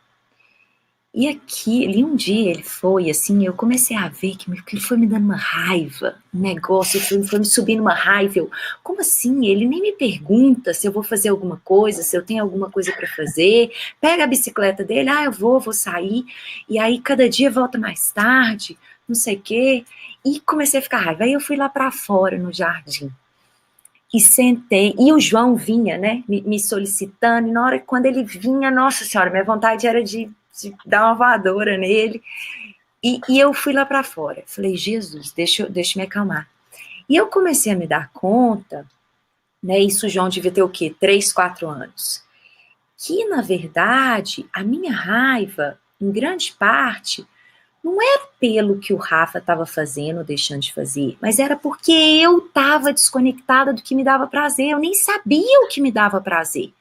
[SPEAKER 1] E ali um dia ele foi, assim, eu comecei a ver que ele foi me dando uma raiva, um negócio, foi me subindo uma raiva. Como assim? Ele nem me pergunta se eu vou fazer alguma coisa, se eu tenho alguma coisa para fazer. Pega a bicicleta dele, eu vou sair. E aí cada dia volta mais tarde, não sei o quê. E comecei a ficar raiva. Aí eu fui lá para fora, no jardim. E sentei, e o João vinha, né, me solicitando, e na hora, quando ele vinha, nossa senhora, minha vontade era de dar uma voadora nele, e eu fui lá para fora, falei, Jesus, deixa eu me acalmar. E eu comecei a me dar conta, né, isso o João devia ter o quê? 3, 4 anos, que, na verdade, a minha raiva, em grande parte, não era pelo que o Rafa estava fazendo ou deixando de fazer, mas era porque eu estava desconectada do que me dava prazer, eu nem sabia o que me dava prazer.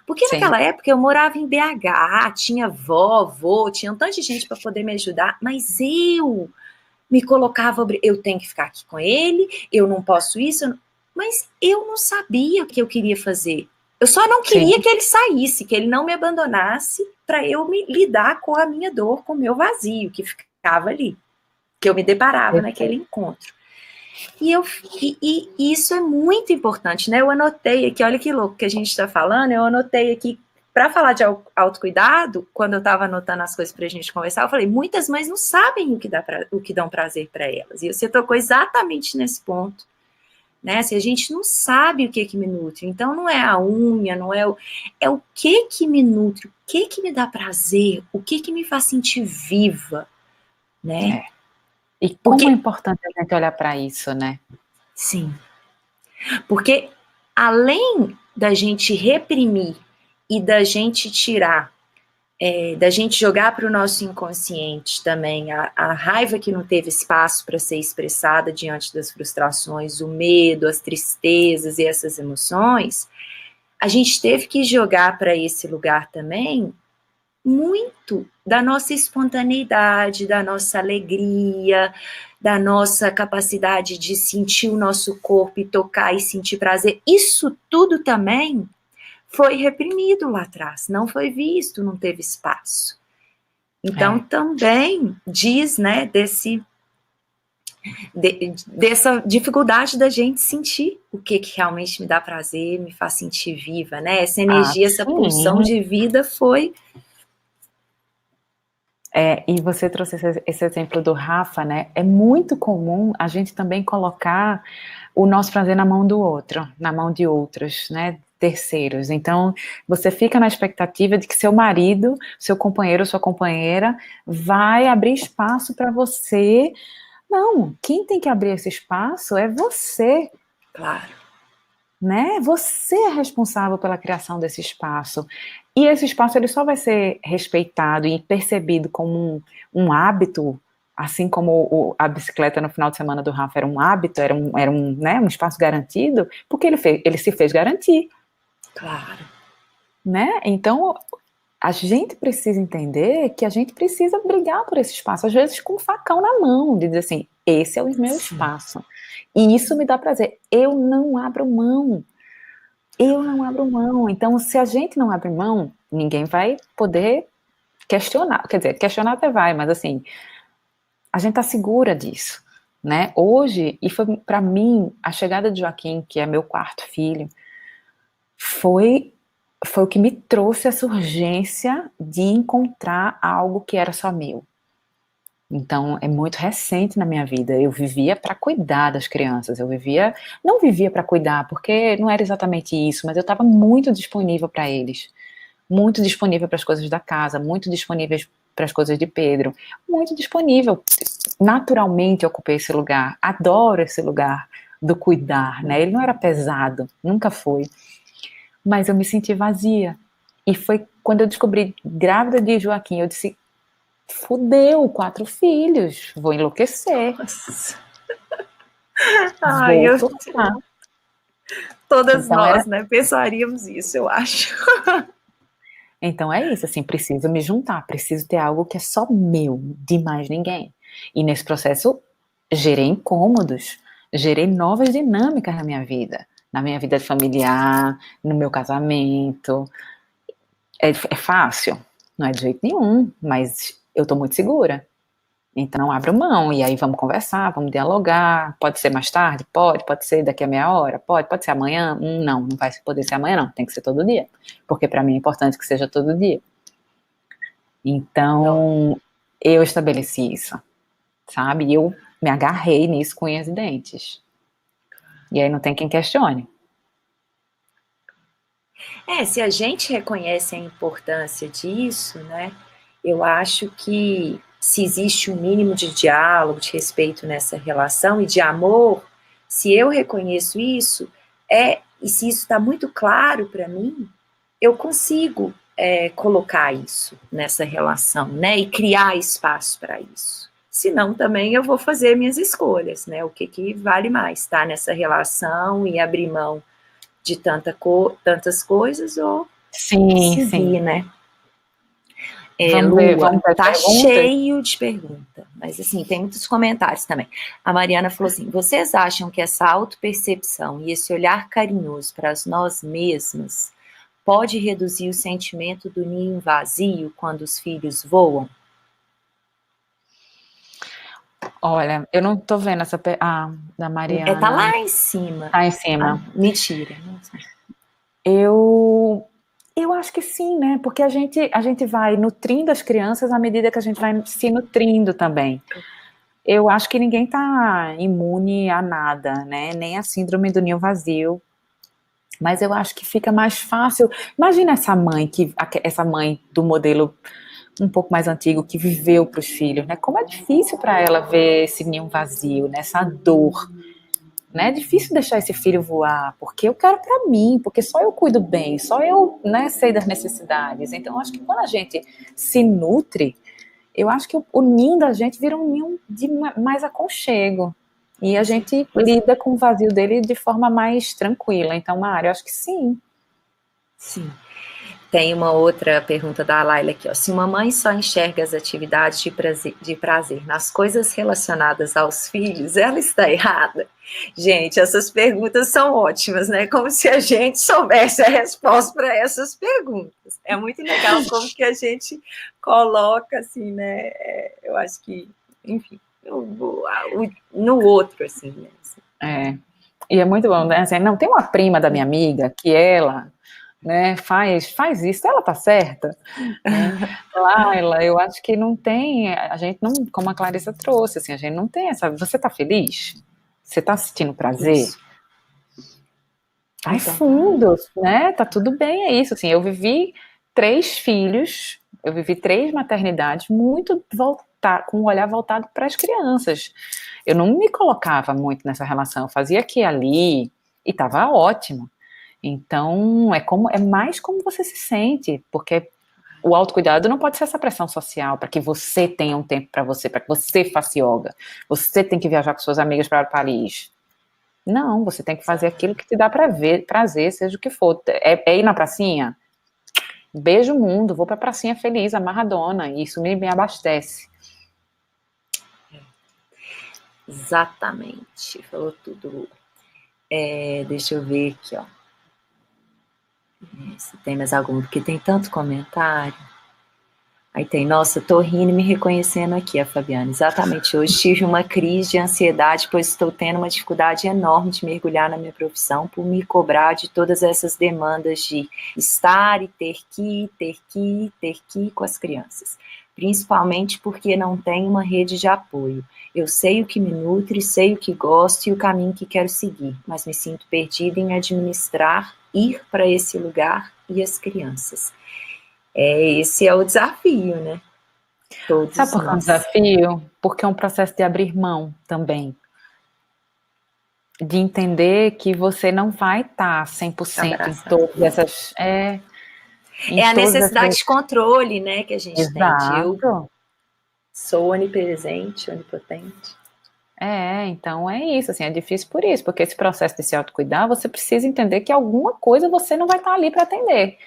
[SPEAKER 1] Porque
[SPEAKER 2] Sim.
[SPEAKER 1] naquela época eu morava em BH, tinha vó, tinha um tanto de gente para poder me ajudar, mas eu me colocava, eu tenho que ficar aqui com ele, eu não posso isso, mas eu não sabia o que eu queria fazer. Eu só não queria que ele saísse, que ele não me abandonasse para eu me lidar com a minha dor, com o meu vazio que ficava ali, que eu me deparava naquele encontro. E isso é muito importante, né? Eu anotei aqui, olha que louco que a gente está falando, eu anotei aqui, para falar de autocuidado, quando eu estava anotando as coisas para a gente conversar, eu falei, muitas mães não sabem o que dão prazer para elas. E você tocou exatamente nesse ponto. Né? Se a gente não sabe o que me nutre, então não é a unha, não é o que me nutre, o que me dá prazer, o que me faz sentir viva, né?
[SPEAKER 2] E como é importante a gente olhar para isso, né?
[SPEAKER 1] Sim. Porque além da gente reprimir e da gente tirar, da gente jogar para o nosso inconsciente também a raiva que não teve espaço para ser expressada diante das frustrações, o medo, as tristezas e essas emoções, a gente teve que jogar para esse lugar também muito da nossa espontaneidade, da nossa alegria, da nossa capacidade de sentir o nosso corpo e tocar e sentir prazer. Isso tudo também foi reprimido lá atrás, não foi visto, não teve espaço. Então, também diz, né, dessa dificuldade da gente sentir o que realmente me dá prazer, me faz sentir viva, né? Essa energia, essa pulsão de vida foi...
[SPEAKER 2] E você trouxe esse exemplo do Rafa, né? É muito comum a gente também colocar o nosso prazer na mão do outro, na mão de outros, né? Terceiros. Então, você fica na expectativa de que seu marido, seu companheiro, sua companheira vai abrir espaço para você. Não, quem tem que abrir esse espaço é você.
[SPEAKER 1] Claro.
[SPEAKER 2] né? Você é responsável pela criação desse espaço. E esse espaço ele só vai ser respeitado e percebido como um hábito, assim como a bicicleta no final de semana do Rafa era um hábito, né, um espaço garantido, porque ele se fez garantir.
[SPEAKER 1] Claro.
[SPEAKER 2] Né? Então, a gente precisa entender que a gente precisa brigar por esse espaço, às vezes com um facão na mão, de dizer assim, esse é o meu espaço. E isso me dá prazer. Eu não abro mão. Eu não abro mão. Então, se a gente não abre mão, ninguém vai poder questionar. Quer dizer, questionar até vai, mas assim, a gente tá segura disso, né? Hoje, e foi para mim, a chegada de Joaquim, que é meu quarto filho, foi o que me trouxe essa urgência de encontrar algo que era só meu. Então, é muito recente na minha vida. Eu vivia para cuidar das crianças. Não vivia para cuidar, porque não era exatamente isso, mas eu estava muito disponível para eles. Muito disponível para as coisas da casa, muito disponível para as coisas de Pedro. Muito disponível. Naturalmente eu ocupei esse lugar. Adoro esse lugar do cuidar, né? Ele não era pesado, nunca foi. Mas eu me senti vazia. E foi quando eu descobri grávida de Joaquim, eu disse, fudeu, 4 filhos, vou enlouquecer.
[SPEAKER 1] Nossa. Ai, todas
[SPEAKER 2] então
[SPEAKER 1] nós, né, pensaríamos isso, eu acho.
[SPEAKER 2] Então é isso, assim, preciso me juntar, preciso ter algo que é só meu, de mais ninguém. E nesse processo, gerei incômodos, gerei novas dinâmicas na minha vida familiar, no meu casamento. É fácil? Não é de jeito nenhum, mas eu tô muito segura. Então abro mão, e aí vamos conversar, vamos dialogar, pode ser mais tarde? Pode ser daqui a meia hora? Pode ser amanhã? Não vai poder ser amanhã não, tem que ser todo dia, porque para mim é importante que seja todo dia. Então, eu estabeleci isso, sabe? E eu me agarrei nisso com unhas e dentes. E aí não tem quem questione.
[SPEAKER 1] Se a gente reconhece a importância disso, né, eu acho que se existe um mínimo de diálogo, de respeito nessa relação e de amor, se eu reconheço isso, e se isso está muito claro para mim, eu consigo colocar isso nessa relação, né, e criar espaço para isso. Senão também eu vou fazer minhas escolhas, né, o que vale mais, estar nessa relação e abrir mão de tantas coisas ou seguir,
[SPEAKER 2] Sim.
[SPEAKER 1] né?
[SPEAKER 2] Vamos
[SPEAKER 1] Lua,
[SPEAKER 2] ver
[SPEAKER 1] tá
[SPEAKER 2] perguntas?
[SPEAKER 1] cheio de perguntas, mas assim, tem muitos comentários também. A Mariana falou assim, vocês acham que essa autopercepção e esse olhar carinhoso para nós mesmas pode reduzir o sentimento do ninho vazio quando os filhos voam?
[SPEAKER 2] Olha, eu não tô vendo essa da Mariana.
[SPEAKER 1] Tá lá em cima.
[SPEAKER 2] Tá em cima.
[SPEAKER 1] Mentira.
[SPEAKER 2] Eu acho que sim, né? Porque a gente vai nutrindo as crianças à medida que a gente vai se nutrindo também. Eu acho que ninguém tá imune a nada, né? Nem a síndrome do ninho vazio. Mas eu acho que fica mais fácil. Imagina essa mãe do modelo um pouco mais antigo que viveu para os filhos, né? Como é difícil para ela ver esse ninho vazio, né? Essa dor. Né? É difícil deixar esse filho voar, porque eu quero para mim, porque só eu cuido bem, só eu, né, sei das necessidades. Então, acho que quando a gente se nutre, eu acho que o ninho da gente vira um ninho de mais aconchego. E a gente lida com o vazio dele de forma mais tranquila. Então, Mari, eu acho que sim.
[SPEAKER 1] Sim. Tem uma outra pergunta da Laila aqui, ó. Se uma mãe só enxerga as atividades de prazer nas coisas relacionadas aos filhos, ela está errada? Gente, essas perguntas são ótimas, né? Como se a gente soubesse a resposta para essas perguntas. É muito legal como que a gente coloca, assim, né? Eu acho que, enfim, no outro, assim, né?
[SPEAKER 2] É. E é muito bom, né? Assim, não, tem uma prima da minha amiga que ela, né, faz isso, ela tá certa, né? Laila, eu acho que não tem, a gente não, como a Clarissa trouxe, assim, a gente não tem essa, você tá feliz? Você tá sentindo prazer?
[SPEAKER 1] Isso.
[SPEAKER 2] Vai fundo, né? Tá tudo bem, é isso, assim, eu vivi 3 filhos, eu vivi 3 maternidades muito com um olhar voltado para as crianças. Eu não me colocava muito nessa relação, eu fazia aqui e ali, e tava ótimo. Então, é mais como você se sente, porque o autocuidado não pode ser essa pressão social para que você tenha um tempo para você faça yoga, você tem que viajar com suas amigas para Paris. Não, você tem que fazer aquilo que te dá prazer, seja o que for. É ir na pracinha? Beijo o mundo, vou pra pracinha feliz, amarradona, e isso me abastece.
[SPEAKER 1] Exatamente, falou tudo. Deixa eu ver aqui, ó. Se tem mais algum, porque tem tanto comentário. Aí tem, nossa, tô rindo e me reconhecendo aqui, a Fabiana. Exatamente, hoje tive uma crise de ansiedade, pois estou tendo uma dificuldade enorme de mergulhar na minha profissão por me cobrar de todas essas demandas de estar e ter que ir com as crianças. Principalmente porque não tenho uma rede de apoio. Eu sei o que me nutre, sei o que gosto e o caminho que quero seguir, mas me sinto perdida em administrar, ir para esse lugar e as crianças. Esse é o desafio, né? Todos
[SPEAKER 2] Sabe por que é um
[SPEAKER 1] nós.
[SPEAKER 2] desafio? Porque é um processo de abrir mão também. De entender que você não vai estar 100% em todas essas...
[SPEAKER 1] É a necessidade de controle, né, que a gente tem. Eu sou onipresente, onipotente.
[SPEAKER 2] Então é isso, assim, é difícil por isso, porque esse processo de se autocuidar, você precisa entender que alguma coisa você não vai estar ali para atender.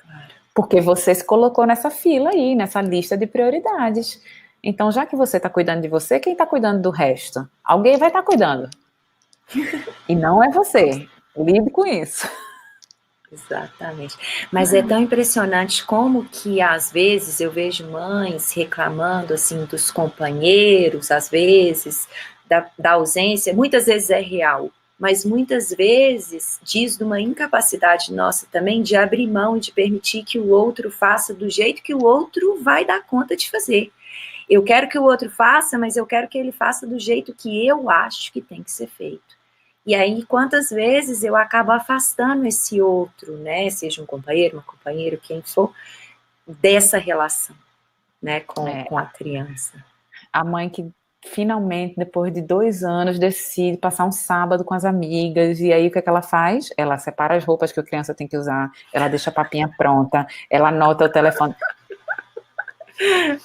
[SPEAKER 2] Claro. Porque você se colocou nessa fila aí, nessa lista de prioridades. Então, já que você está cuidando de você, quem está cuidando do resto? Alguém vai estar cuidando. E não é você. Lide com isso.
[SPEAKER 1] Exatamente. Mas é tão impressionante como que, às vezes, eu vejo mães reclamando, assim, dos companheiros, às vezes, da ausência. Muitas vezes é real, mas muitas vezes diz de uma incapacidade nossa também de abrir mão e de permitir que o outro faça do jeito que o outro vai dar conta de fazer. Eu quero que o outro faça, mas eu quero que ele faça do jeito que eu acho que tem que ser feito. E aí, quantas vezes eu acabo afastando esse outro, né, seja um companheiro, uma companheira, quem for, dessa relação, né, com a criança.
[SPEAKER 2] A mãe que finalmente, depois de 2 anos, decide passar um sábado com as amigas, e aí o que é que ela faz? Ela separa as roupas que a criança tem que usar, ela deixa a papinha pronta, ela anota o telefone.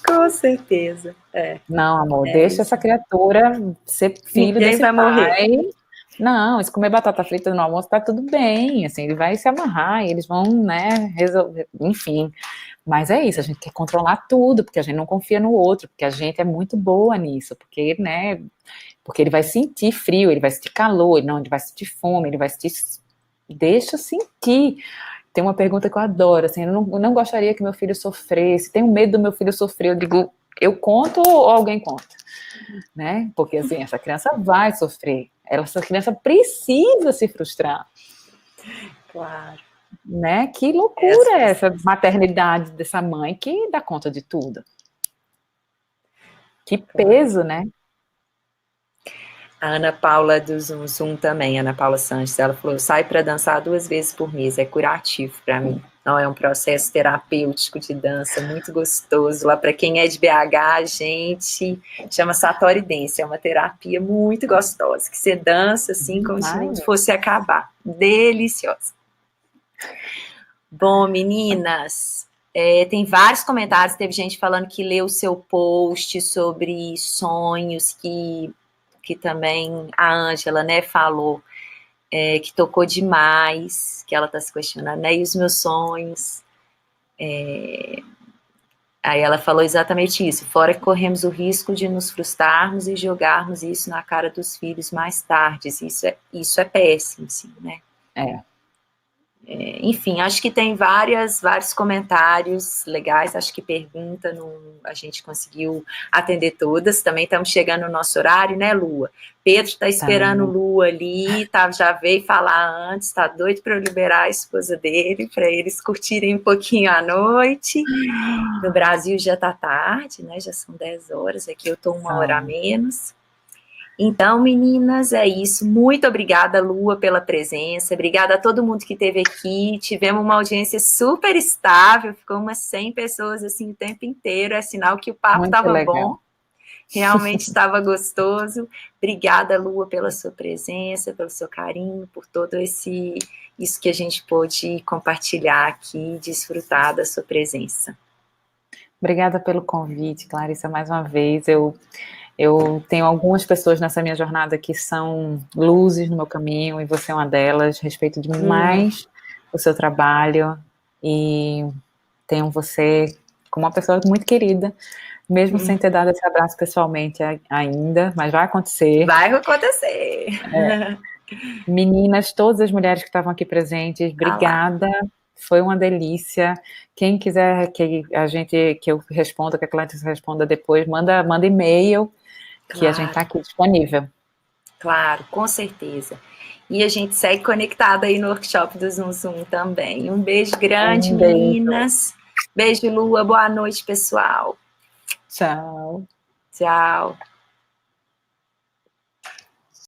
[SPEAKER 1] Com certeza.
[SPEAKER 2] Não, amor, deixa essa criatura ser filho
[SPEAKER 1] Ninguém
[SPEAKER 2] desse
[SPEAKER 1] vai
[SPEAKER 2] pai.
[SPEAKER 1] morrer.
[SPEAKER 2] Não, se comer batata frita no almoço tá tudo bem, assim, ele vai se amarrar e eles vão, né, resolver, enfim. Mas é isso, a gente quer controlar tudo, porque a gente não confia no outro, porque a gente é muito boa nisso, porque, né, porque ele vai sentir frio, ele vai sentir calor, ele vai sentir fome, ele vai sentir... Deixa sentir. Tem uma pergunta que eu adoro, assim, eu não gostaria que meu filho sofresse, tenho medo do meu filho sofrer, eu digo, eu conto ou alguém conta? Né? Porque, assim, essa criança vai sofrer, essa criança precisa se frustrar.
[SPEAKER 1] Claro.
[SPEAKER 2] Né? Que loucura é essa maternidade dessa mãe que dá conta de tudo. Que peso, né?
[SPEAKER 1] A Ana Paula do Zoom também, Ana Paula Sanches, ela falou, sai para dançar 2 vezes por mês, é curativo para mim. Não, é um processo terapêutico de dança, muito gostoso. Lá para quem é de BH, a gente chama Satori Dance, é uma terapia muito gostosa, que você dança assim como se não fosse acabar. Deliciosa. Bom, meninas, tem vários comentários, teve gente falando que leu o seu post sobre sonhos, que também a Ângela, né, falou, que tocou demais, que ela está se questionando, né, e os meus sonhos. Aí ela falou exatamente isso, fora que corremos o risco de nos frustrarmos e jogarmos isso na cara dos filhos mais tarde, isso é péssimo, sim, né? Enfim, acho que tem vários comentários legais, acho que pergunta, a gente conseguiu atender todas, também estamos chegando no nosso horário, né, Lua? Pedro está esperando o Lua ali, já veio falar antes, está doido para eu liberar a esposa dele, para eles curtirem um pouquinho à noite. No Brasil já está tarde, né, já são 10 horas, aqui eu estou 1 hora a menos. Então, meninas, é isso. Muito obrigada, Lua, pela presença. Obrigada a todo mundo que esteve aqui. Tivemos uma audiência super estável. Ficou umas 100 pessoas assim o tempo inteiro. É sinal que o papo estava bom. Realmente estava gostoso. Obrigada, Lua, pela sua presença, pelo seu carinho, por todo isso que a gente pôde compartilhar aqui, desfrutar da sua presença.
[SPEAKER 2] Obrigada pelo convite, Clarissa, mais uma vez. Eu tenho algumas pessoas nessa minha jornada que são luzes no meu caminho, e você é uma delas. Respeito demais o seu trabalho e tenho você como uma pessoa muito querida, mesmo sem ter dado esse abraço pessoalmente ainda, mas vai acontecer.
[SPEAKER 1] Vai acontecer.
[SPEAKER 2] Meninas, todas as mulheres que estavam aqui presentes, obrigada. Foi uma delícia. Quem quiser que eu responda, que a Clarissa responda depois, manda e-mail, que a gente está aqui disponível.
[SPEAKER 1] Claro, com certeza. E a gente segue conectada aí no workshop do Zoom Zoom também. Um beijo grande, meninas. Beijo, Lua. Boa noite, pessoal.
[SPEAKER 2] Tchau.
[SPEAKER 1] Tchau.